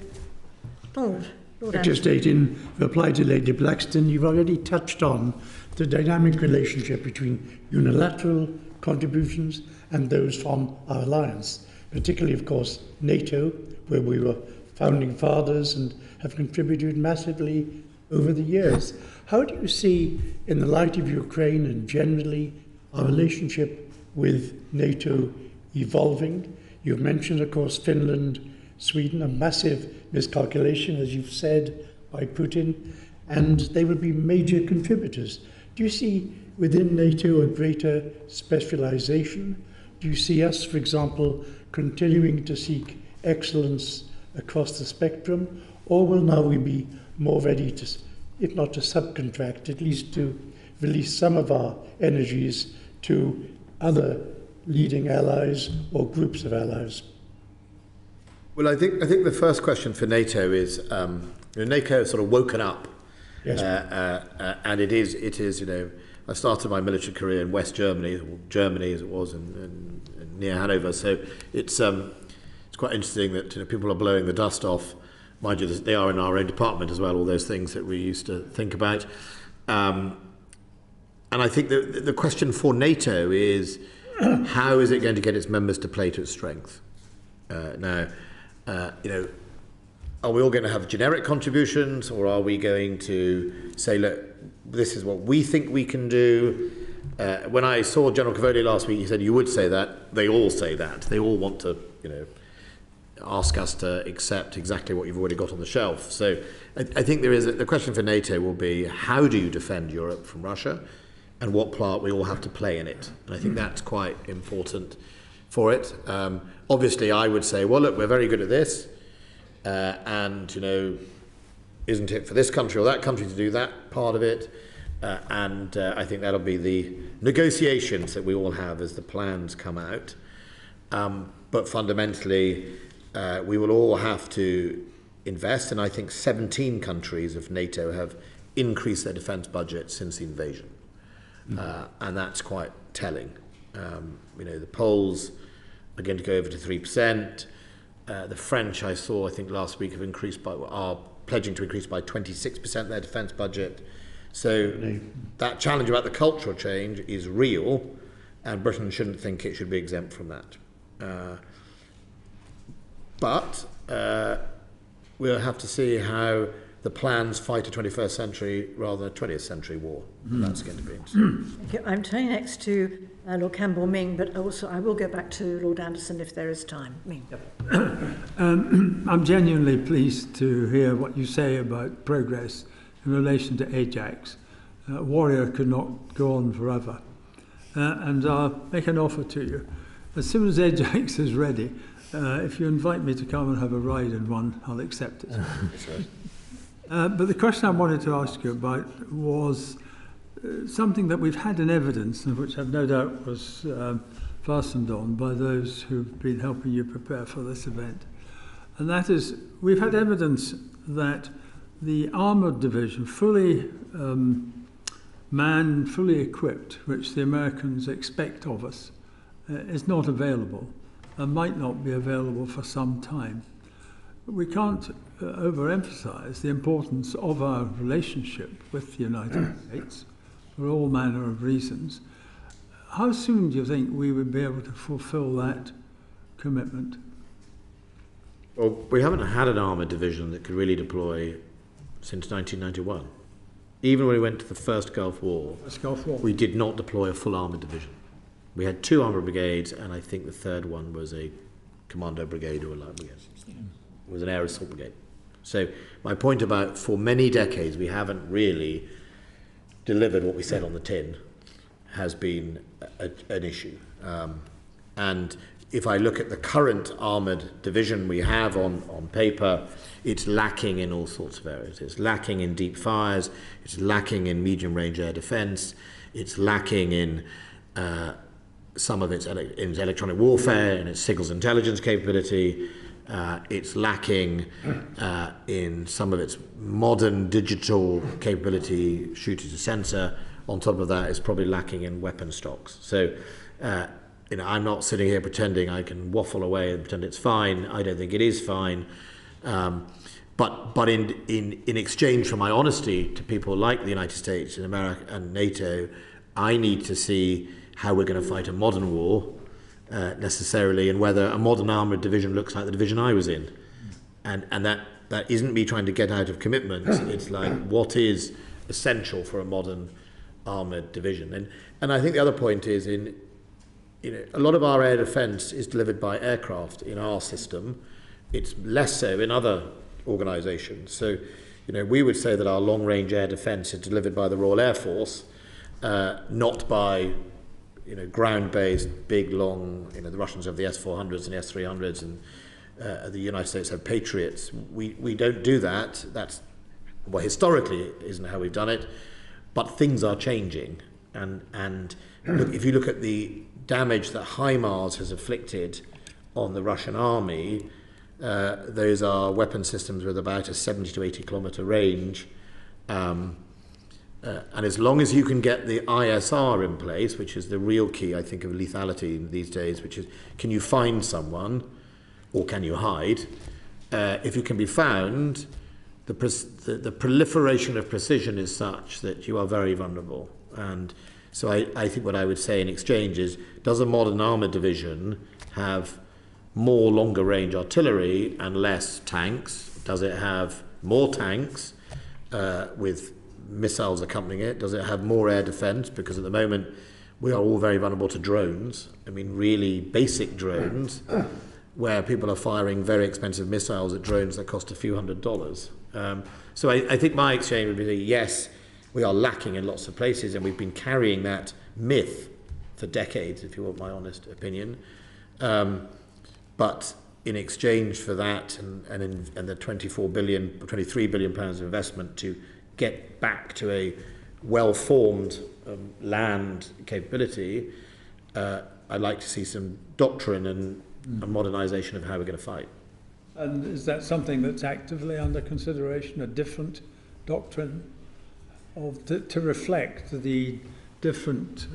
Lord Secretary of State, in reply to Lady Blackstone, you've already touched on the dynamic relationship between unilateral contributions and those from our alliance, particularly, of course, NATO, where we were founding fathers and have contributed massively over the years. How do you see, in the light of Ukraine and generally, our relationship with NATO evolving? You've mentioned, of course, Finland, Sweden, a massive miscalculation, as you've said, by Putin, and they will be major contributors. Do you see within NATO a greater specialization? Do you see us, for example, continuing to seek excellence across the spectrum, or will now we be more ready to, if not to subcontract, at least to release some of our energies to other leading allies or groups of allies? Well, I think the first question for NATO is NATO has sort of woken up, yes. And it is I started my military career in West Germany, or Germany as it was, in near Hanover. So it's quite interesting that people are blowing the dust off. Mind you, they are in our own department as well. All those things that we used to think about, and I think the question for NATO is how is it going to get its members to play to its strength? Now, are we all going to have generic contributions, or are we going to say, look, this is what we think we can do? When I saw General Cavoli last week, he said you would say that. They all say that. They all want to, ask us to accept exactly what you've already got on the shelf. So I think the question for NATO will be, how do you defend Europe from Russia, and what part we all have to play in it? And I think that's quite important for it. Obviously, I would say, well, look, we're very good at this, and isn't it for this country or that country to do that part of it? And I think that'll be the negotiations that we all have as the plans come out. But fundamentally, we will all have to invest, and I think 17 countries of NATO have increased their defence budget since the invasion, and that's quite telling. The Poles are going to go over to 3%. The French, I think last week, are pledging to increase by 26% their defence budget. So that challenge about the cultural change is real, and Britain shouldn't think it should be exempt from that. But we'll have to see how the plans fight a 21st century rather than a 20th century war. That's going to be interesting. Thank you. I'm turning next to Lord Campbell Ming, but also I will go back to Lord Anderson if there is time. Ming. I'm genuinely pleased to hear what you say about progress in relation to Ajax. Warrior could not go on forever. And I'll make an offer to you. As soon as Ajax is ready, if you invite me to come and have a ride in one, I'll accept it. But the question I wanted to ask you about was something that we've had in evidence, and which I've no doubt was fastened on by those who've been helping you prepare for this event. And that is, we've had evidence that the armoured division, fully manned, fully equipped, which the Americans expect of us, is not available and might not be available for some time. We can't overemphasize the importance of our relationship with the United States for all manner of reasons. How soon do you think we would be able to fulfill that commitment? Well, we haven't had an armoured division that could really deploy since 1991. Even when we went to the first Gulf War, we did not deploy a full armoured division. We had 2 armoured brigades, and I think the third one was a commando brigade or a light brigade. It was an air assault brigade. So my point about, for many decades, we haven't really delivered what we said on the tin has been an issue. And if I look at the current armoured division we have on paper, it's lacking in all sorts of areas. It's lacking in deep fires, it's lacking in medium-range air defence, it's lacking in some of its electronic warfare and its signals intelligence capability. It's lacking in some of its modern digital capability, shooter to sensor. On top of that, it's probably lacking in weapon stocks. So, I'm not sitting here pretending I can waffle away and pretend it's fine. I don't think it is fine. But in exchange for my honesty to people like the United States and America and NATO, I need to see how we're going to fight a modern war necessarily, and whether a modern armoured division looks like the division I was in. And that isn't me trying to get out of commitments. It's like, what is essential for a modern armoured division? And I think the other point is, a lot of our air defence is delivered by aircraft in our system. It's less so in other organisations. So, we would say that our long-range air defence is delivered by the Royal Air Force, not by, ground-based, big, long. The Russians have the S-400s and the S-300s, and the United States have Patriots. We don't do that. That's, well, historically isn't how we've done it. But things are changing, and look, if you look at the damage that HIMARS has inflicted on the Russian army, those are weapon systems with about a 70 to 80 kilometre range. And as long as you can get the ISR in place, which is the real key, I think, of lethality these days, which is, can you find someone or can you hide? If you can be found, the proliferation of precision is such that you are very vulnerable. And so I think what I would say in exchange is, does a modern armoured division have more longer range artillery and less tanks? Does it have more tanks with missiles accompanying it? Does it have more air defence? Because at the moment we are all very vulnerable to drones. I mean, really basic drones, where people are firing very expensive missiles at drones that cost a few $100s. So I think my exchange would be, yes, we are lacking in lots of places, and we've been carrying that myth for decades, if you want my honest opinion. But in exchange for that and the 23 billion pounds of investment to get back to a well-formed land capability, I'd like to see some doctrine and a modernisation of how we're going to fight. And is that something that's actively under consideration, a different doctrine to reflect the different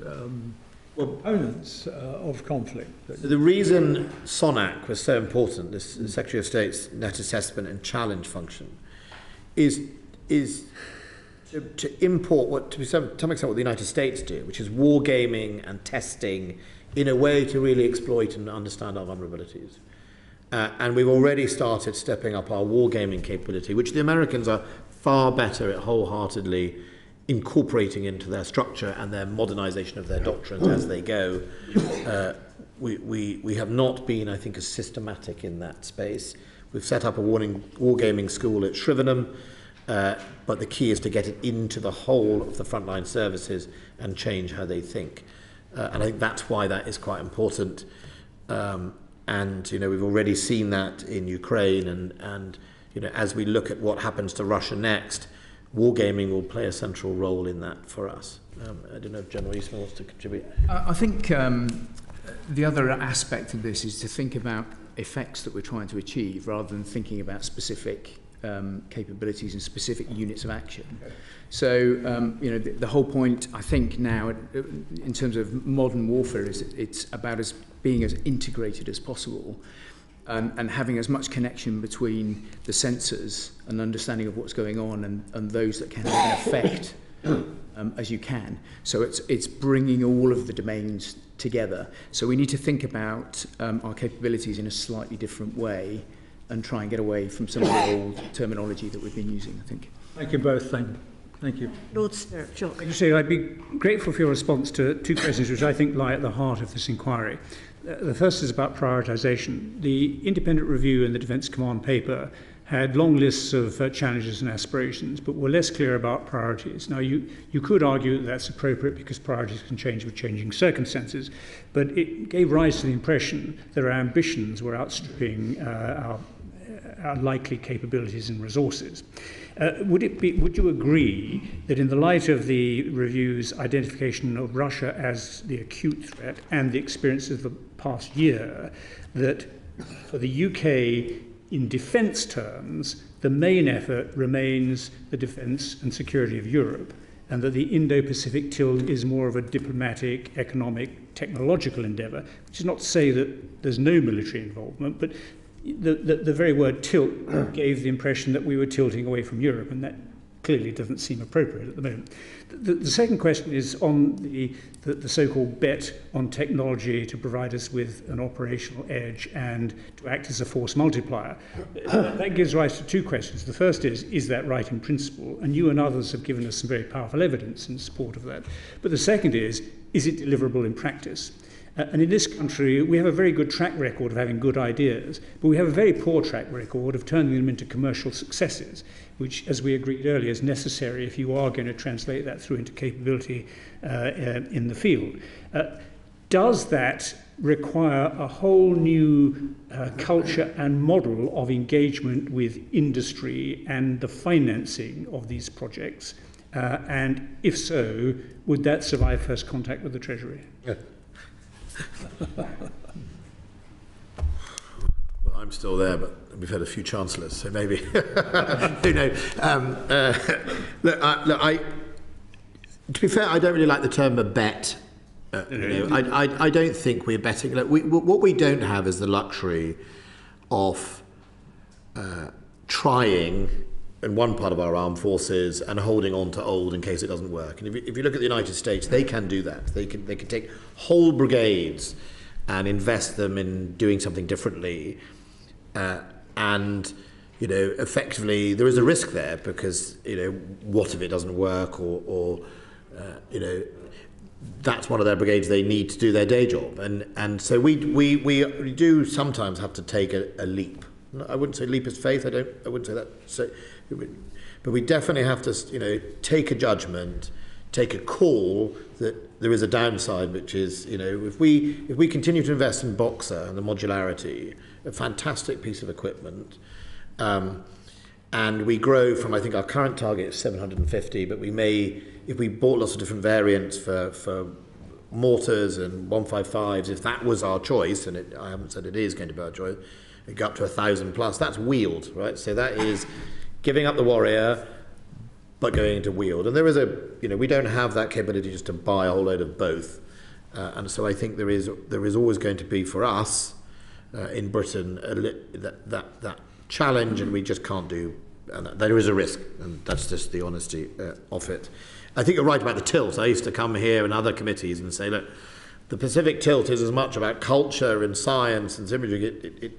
components of conflict? The reason SONAC was so important, this Secretary of State's net assessment and challenge function, is to import to some extent what the United States do, which is wargaming and testing in a way to really exploit and understand our vulnerabilities. And we've already started stepping up our wargaming capability, which the Americans are far better at wholeheartedly incorporating into their structure and their modernization of their doctrines as they go. We have not been, I think, as systematic in that space. We've set up a wargaming school at Shrivenham, but the key is to get it into the whole of the frontline services and change how they think. And I think that's why that is quite important. And we've already seen that in Ukraine, and as we look at what happens to Russia next, wargaming will play a central role in that for us. I don't know if General Eastman wants to contribute. I think the other aspect of this is to think about effects that we're trying to achieve rather than thinking about specific capabilities and specific units of action. Okay. So, the whole point, I think, now, in terms of modern warfare, is it's about being as integrated as possible and having as much connection between the sensors and understanding of what's going on and those that can have an effect as you can. So it's bringing all of the domains together. So we need to think about our capabilities in a slightly different way and try and get away from some of the old terminology that we've been using, I think. Thank you both. Thank you. Lord Stirrup, Jock. I'd be grateful for your response to two questions which I think lie at the heart of this inquiry. The first is about prioritisation. The independent review in the Defence Command paper had long lists of challenges and aspirations, but were less clear about priorities. Now, you could argue that that's appropriate because priorities can change with changing circumstances, but it gave rise to the impression that our ambitions were outstripping our likely capabilities and resources. Would you agree that in the light of the review's identification of Russia as the acute threat and the experiences of the past year, that for the UK in defence terms, the main effort remains the defence and security of Europe, and that the Indo-Pacific tilt is more of a diplomatic, economic, technological endeavour, which is not to say that there's no military involvement, but the very word tilt gave the impression that we were tilting away from Europe, and that clearly doesn't seem appropriate at the moment. The second question is on the so-called bet on technology to provide us with an operational edge and to act as a force multiplier. That gives rise to two questions. The first is that right in principle? And you and others have given us some very powerful evidence in support of that. But the second is it deliverable in practice? And in this country, we have a very good track record of having good ideas, but we have a very poor track record of turning them into commercial successes, which, as we agreed earlier, is necessary if you are going to translate that through into capability in the field. Does that require a whole new culture and model of engagement with industry and the financing of these projects? And if so, would that survive first contact with the Treasury? Yeah. Well, I'm still there, but we've had a few chancellors, so maybe who knows? To be fair, I don't really like the term a bet. I don't think we're betting. Look, what we don't have is the luxury of trying in one part of our armed forces and holding on to old in case it doesn't work. And if you look at the United States, they can do that. They can take whole brigades and invest them in doing something differently. And effectively there is a risk there because what if it doesn't work, or that's one of their brigades they need to do their day job, and so we do sometimes have to take a leap. I wouldn't say leap is faith. I wouldn't say that. So, but we definitely have to take a judgment, take a call that there is a downside, which is if we continue to invest in Boxer and the modularity, a fantastic piece of equipment, and we grow from, I think our current target is 750, but we may, if we bought lots of different variants for mortars and 155s, if that was our choice, and I haven't said it is going to be our choice, it got up to 1,000 plus. That's wheeled, right? So that is giving up the Warrior, but going into wheeled. And there is we don't have that capability just to buy a whole load of both. And so I think there is always going to be for us in Britain that challenge, and we just can't do. And there is a risk, and that's just the honesty of it. I think you're right about the tilt. I used to come here and other committees and say, look, the Pacific tilt is as much about culture and science and imagery.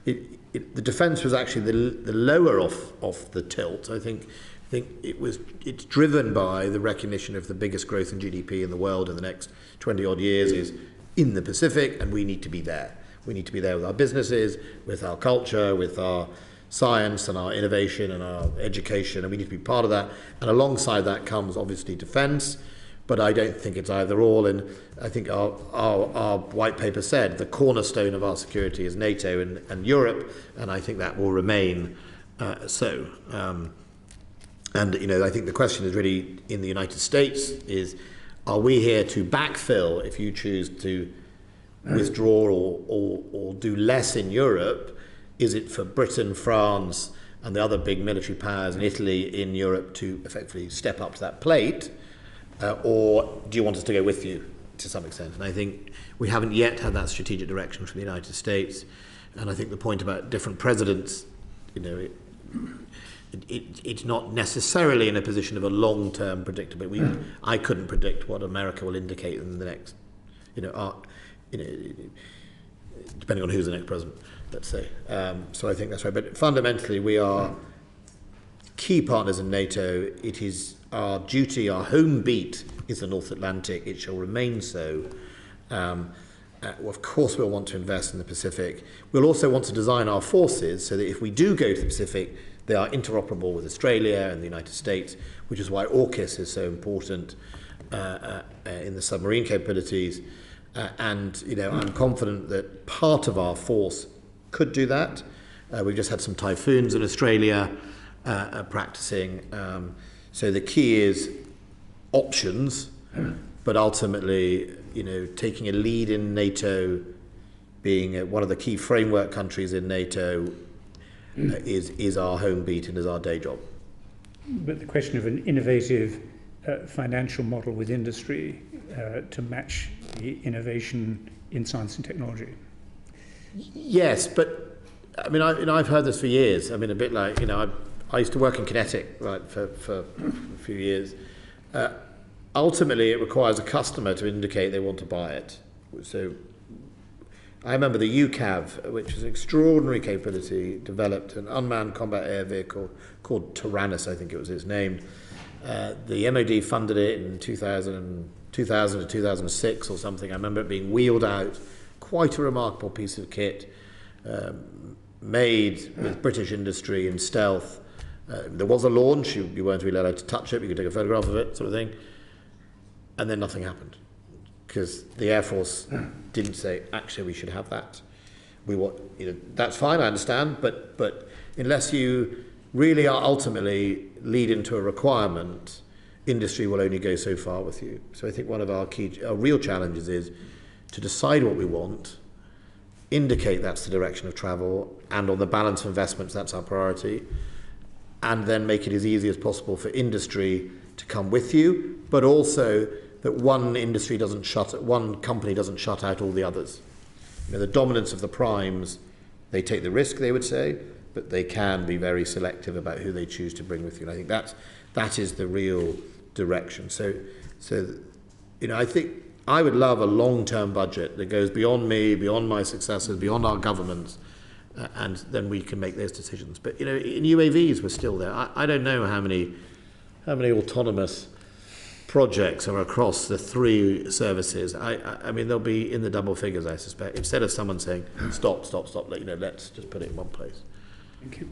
The defence was actually the lower of the tilt. I think it's driven by the recognition of the biggest growth in GDP in the world in the next 20 odd years is in the Pacific, and we need to be there. We need to be there with our businesses, with our culture, with our science and our innovation and our education, and we need to be part of that. And alongside that comes obviously defence, but I don't think it's either or. And I think our white paper said the cornerstone of our security is NATO and Europe, and I think that will remain so. And I think the question is really in the United States is, are we here to backfill if you choose to withdraw or do less in Europe? Is it for Britain, France, and the other big military powers in Italy in Europe to effectively step up to that plate? Or do you want us to go with you to some extent? And I think we haven't yet had that strategic direction from the United States. And I think the point about different presidents, it's not necessarily in a position of a long-term predictability. I couldn't predict what America will indicate in the next, depending on who's the next president, let's say. So I think that's right. But fundamentally, we are key partners in NATO. It is our duty, our home beat is the North Atlantic. It shall remain so. Of course, we'll want to invest in the Pacific. We'll also want to design our forces so that if we do go to the Pacific, they are interoperable with Australia and the United States, which is why AUKUS is so important in the submarine capabilities. And I'm confident that part of our force could do that. We've just had some typhoons in Australia practicing. So the key is options, but ultimately, taking a lead in NATO, being one of the key framework countries in NATO, is our home beat and is our day job. But the question of an innovative financial model with industry to match the innovation in science and technology. Yes, but I mean, I've heard this for years. I mean, a bit like, I used to work in Kinetic, right, for a few years. Ultimately, it requires a customer to indicate they want to buy it. So I remember the UCAV, which was an extraordinary capability, developed an unmanned combat air vehicle called Tyrannus, I think it was its name. The MOD funded it in 2000 to 2006 or something. I remember it being wheeled out, quite a remarkable piece of kit, made with British industry in stealth. There was a launch, you weren't really allowed to touch it, you could take a photograph of it, sort of thing. And then nothing happened, because the Air Force didn't say, actually, we should have that. We want, that's fine, I understand, but unless you really are ultimately lead into a requirement, industry will only go so far with you. So I think one of our real challenges is to decide what we want, indicate that's the direction of travel, and on the balance of investments, that's our priority, and then make it as easy as possible for industry to come with you, but also that one company doesn't shut out all the others. The dominance of the primes, they take the risk, they would say, but they can be very selective about who they choose to bring with you. And I think that is the real direction. So I think I would love a long-term budget that goes beyond me, beyond my successors, beyond our governments, and then we can make those decisions. But in UAVs, we're still there. I don't know how many autonomous projects are across the three services. I mean, they'll be in the double figures, I suspect. Instead of someone saying, stop, let's just put it in one place. Thank you.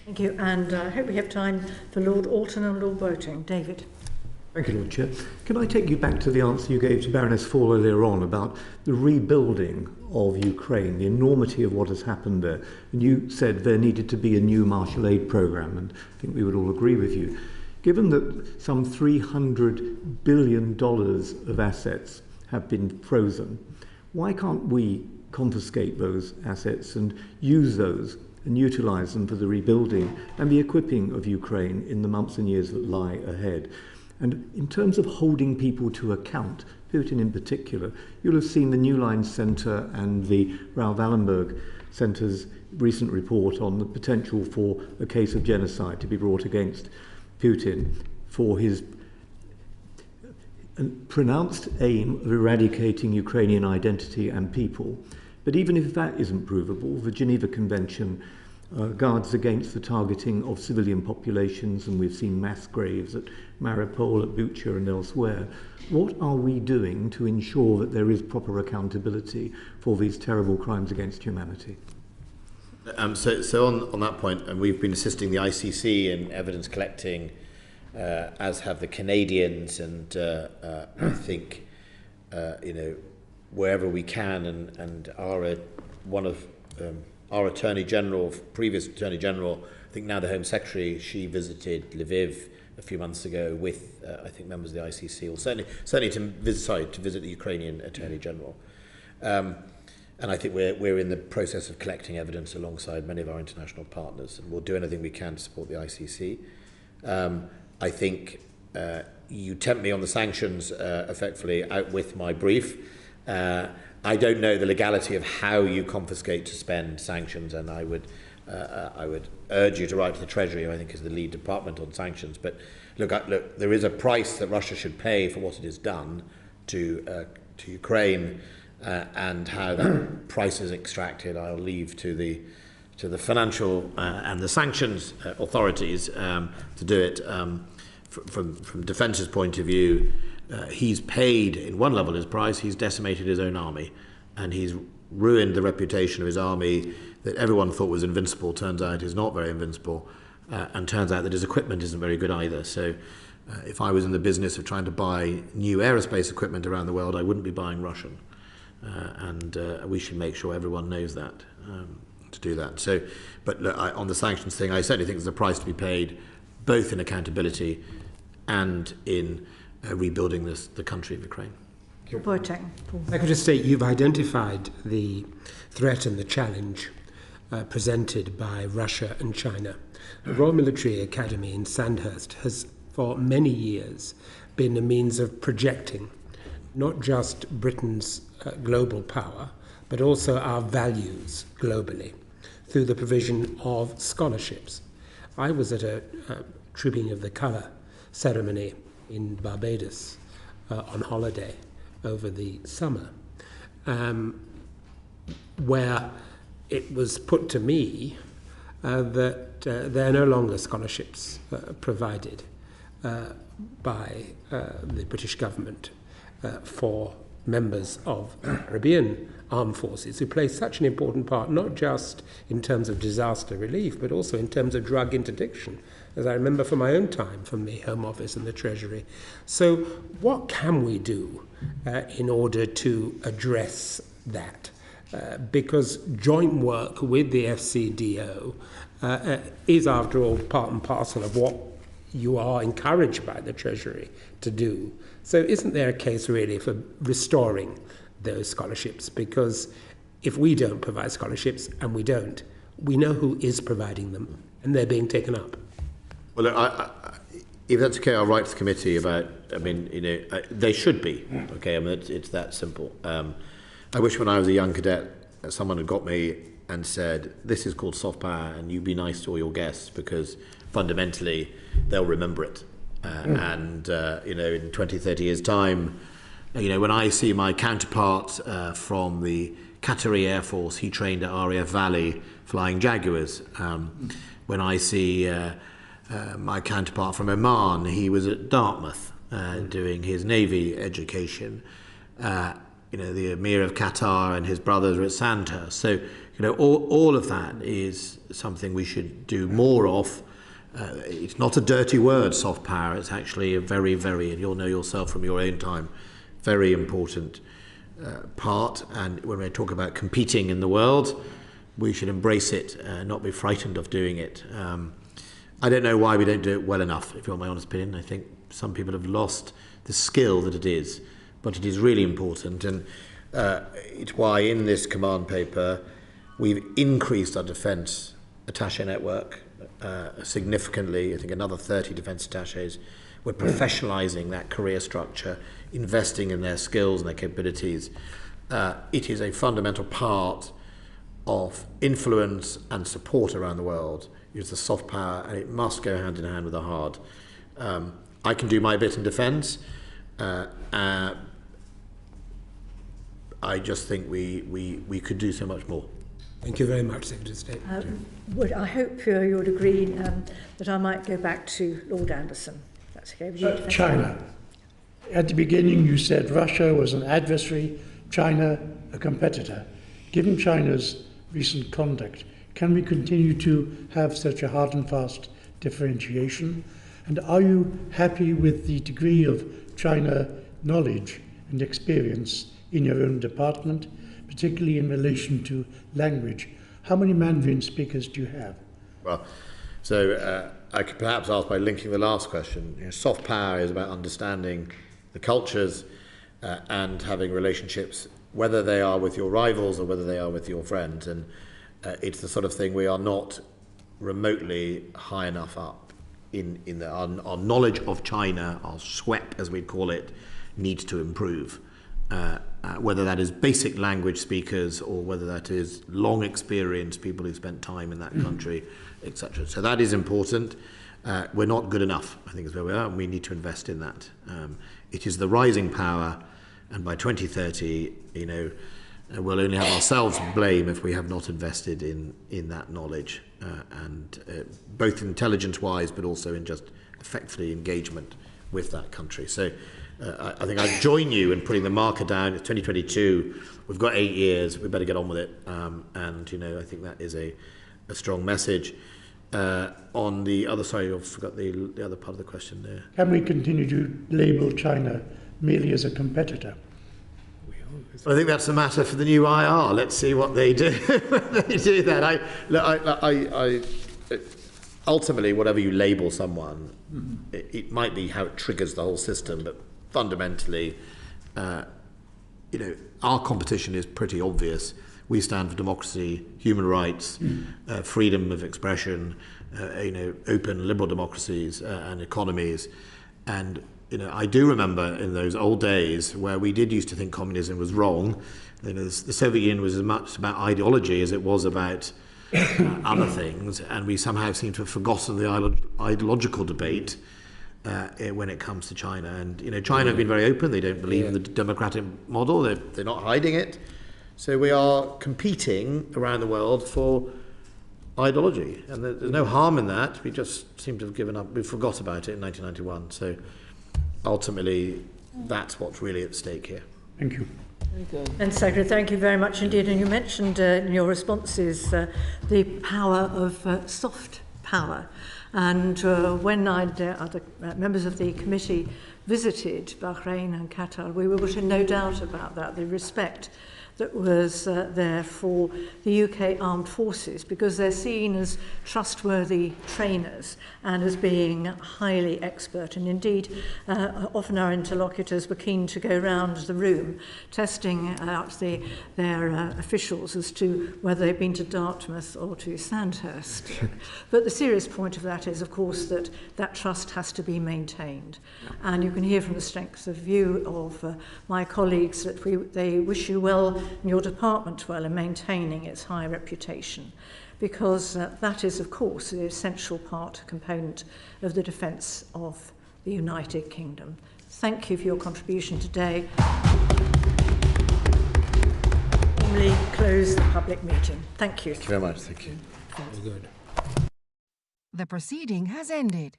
Thank you, and I hope we have time for Lord Alton and Lord Boating. David. Thank you, Lord Chair. Can I take you back to the answer you gave to Baroness Fall earlier on about the rebuilding of Ukraine, the enormity of what has happened there? And you said there needed to be a new Marshall Aid programme, and I think we would all agree with you. Given that some $300 billion of assets have been frozen, why can't we confiscate those assets and use those and utilise them for the rebuilding and the equipping of Ukraine in the months and years that lie ahead? And in terms of holding people to account, Putin in particular, you'll have seen the New Line Centre and the Raoul Wallenberg Centre's recent report on the potential for a case of genocide to be brought against Putin for his pronounced aim of eradicating Ukrainian identity and people. But even if that isn't provable, the Geneva Convention guards against the targeting of civilian populations, and we've seen mass graves at Mariupol, at Bucha and elsewhere. What are we doing to ensure that there is proper accountability for these terrible crimes against humanity? So on that point, and we've been assisting the ICC in evidence collecting, as have the Canadians, and I think wherever we can, and one of our Attorney General, previous Attorney General, I think now the Home Secretary, she visited Lviv a few months ago with I think members of the ICC, or certainly to visit the Ukrainian Attorney General. And I think we're in the process of collecting evidence alongside many of our international partners, and we'll do anything we can to support the ICC. I think you tempt me on the sanctions effectively out with my brief. I don't know the legality of how you confiscate to spend sanctions, and I would urge you to write to the Treasury, who I think is the lead department on sanctions. But look, there is a price that Russia should pay for what it has done to Ukraine. And how that price is extracted, I'll leave to the financial and the sanctions authorities to do it. From Defence's point of view, he's paid in one level his price. He's decimated his own army, and he's ruined the reputation of his army that everyone thought was invincible. Turns out is not very invincible, and turns out that his equipment isn't very good either. So if I was in the business of trying to buy new aerospace equipment around the world, I wouldn't be buying Russian. And we should make sure everyone knows that to do that. So, but look, on the sanctions thing, I certainly think there's a price to be paid, both in accountability and in rebuilding the country of Ukraine. Secretary of State, you've identified the threat and the challenge presented by Russia and China. The Royal Military Academy in Sandhurst has for many years been a means of projecting not just Britain's global power, but also our values globally through the provision of scholarships. I was at a Trooping of the Colour ceremony in Barbados on holiday over the summer, where it was put to me that there are no longer scholarships provided by the British government for members of Caribbean armed forces who play such an important part, not just in terms of disaster relief, but also in terms of drug interdiction, as I remember from my own time from the Home Office and the Treasury. So what can we do in order to address that? Because joint work with the FCDO is, after all, part and parcel of what you are encouraged by the Treasury to do. So isn't there a case really for restoring those scholarships? Because if we don't provide scholarships, and we don't, we know who is providing them, and they're being taken up. Well, if that's okay, I'll write to the committee about, they should be, okay? I mean, it's that simple. I wish when I was a young cadet, someone had got me and said, this is called soft power, and you be nice to all your guests, because fundamentally they'll remember it. And in 20, 30 years' time, when I see my counterpart from the Qatari Air Force, he trained at RAF Valley flying Jaguars. When I see my counterpart from Oman, he was at Dartmouth doing his Navy education. The Emir of Qatar and his brothers are at Sandhurst. So, all of that is something we should do more of. It's not a dirty word, soft power. It's actually a very, very, and you'll know yourself from your own time, very important part. And when we talk about competing in the world, we should embrace it, not be frightened of doing it. I don't know why we don't do it well enough, if you want my honest opinion. I think some people have lost the skill that it is, but it is really important. And it's why in this command paper, we've increased our defence attaché network significantly. I think another 30 defence attachés. We're professionalising that career structure, investing in their skills and their capabilities. It is a fundamental part of influence and support around the world. It's the soft power, and it must go hand in hand with the hard. I can do my bit in defence. I just think we could do so much more. Thank you very much, Secretary of State. I hope you would agree that I might go back to Lord Anderson. That's okay with you. China. At the beginning, you said Russia was an adversary, China a competitor. Given China's recent conduct, can we continue to have such a hard and fast differentiation? And are you happy with the degree of China knowledge and experience in your own department, particularly in relation to language? How many Mandarin speakers do you have? Well, so I could perhaps ask by linking the last question. Soft power is about understanding the cultures and having relationships, whether they are with your rivals or whether they are with your friends. And it's the sort of thing we are not remotely high enough up in our knowledge of China, our SWEP as we'd call it, needs to improve. Whether that is basic language speakers or whether that is long experience, people who spent time in that country, etc. So that is important. We're not good enough, I think is where we are, and we need to invest in that. It is the rising power, and by 2030, we'll only have ourselves to blame if we have not invested in that knowledge, and both intelligence-wise, but also in just effectively engagement with that country. So I think I'd join you in putting the marker down. It's 2022. We've got 8 years. We better get on with it. And I think that is a strong message. On the other side, I forgot the other part of the question there. Can we continue to label China merely as a competitor? I think that's a matter for the new IR. Let's see what they do. They do that. I ultimately, whatever you label someone, it might be how it triggers the whole system, but fundamentally, our competition is pretty obvious. We stand for democracy, human rights, freedom of expression, open liberal democracies and economies. And I do remember in those old days where we did used to think communism was wrong. The Soviet Union was as much about ideology as it was about other things, and we somehow seem to have forgotten the ideological debate when it comes to China. And China have been very open. They don't believe in the democratic model. They're not hiding it. So we are competing around the world for ideology, and there's no harm in that. We just seem to have given up. We forgot about it in 1991. So ultimately, that's what's really at stake here. Thank you. And Secretary, thank you very much indeed. And you mentioned in your responses the power of soft power. And when other members of the committee visited Bahrain and Qatar, we were in no doubt about that, the respect that was there for the UK armed forces, because they're seen as trustworthy trainers and as being highly expert. And indeed, often our interlocutors were keen to go round the room testing out their officials as to whether they've been to Dartmouth or to Sandhurst. But the serious point of that is, of course, that trust has to be maintained. And you can hear from the strength of view of my colleagues that they wish you well and your department well in maintaining its high reputation, because that is, of course, the essential component of the defence of the United Kingdom. Thank you for your contribution today. Formally close the public meeting. Thank you. Thank you very much. Thank you. Very good. The proceeding has ended.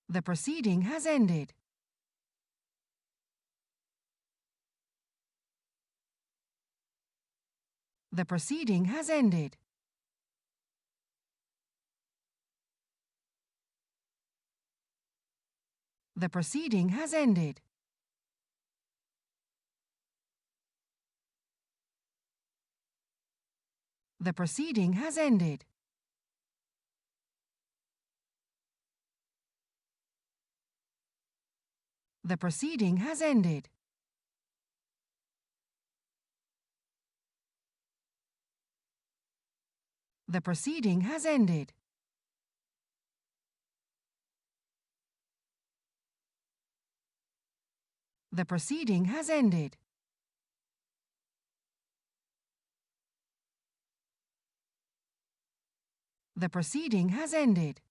The proceeding has ended. The proceeding has ended. The proceeding has ended. The proceeding has ended. The proceeding has ended. The proceeding has ended. The proceeding has ended. The proceeding has ended.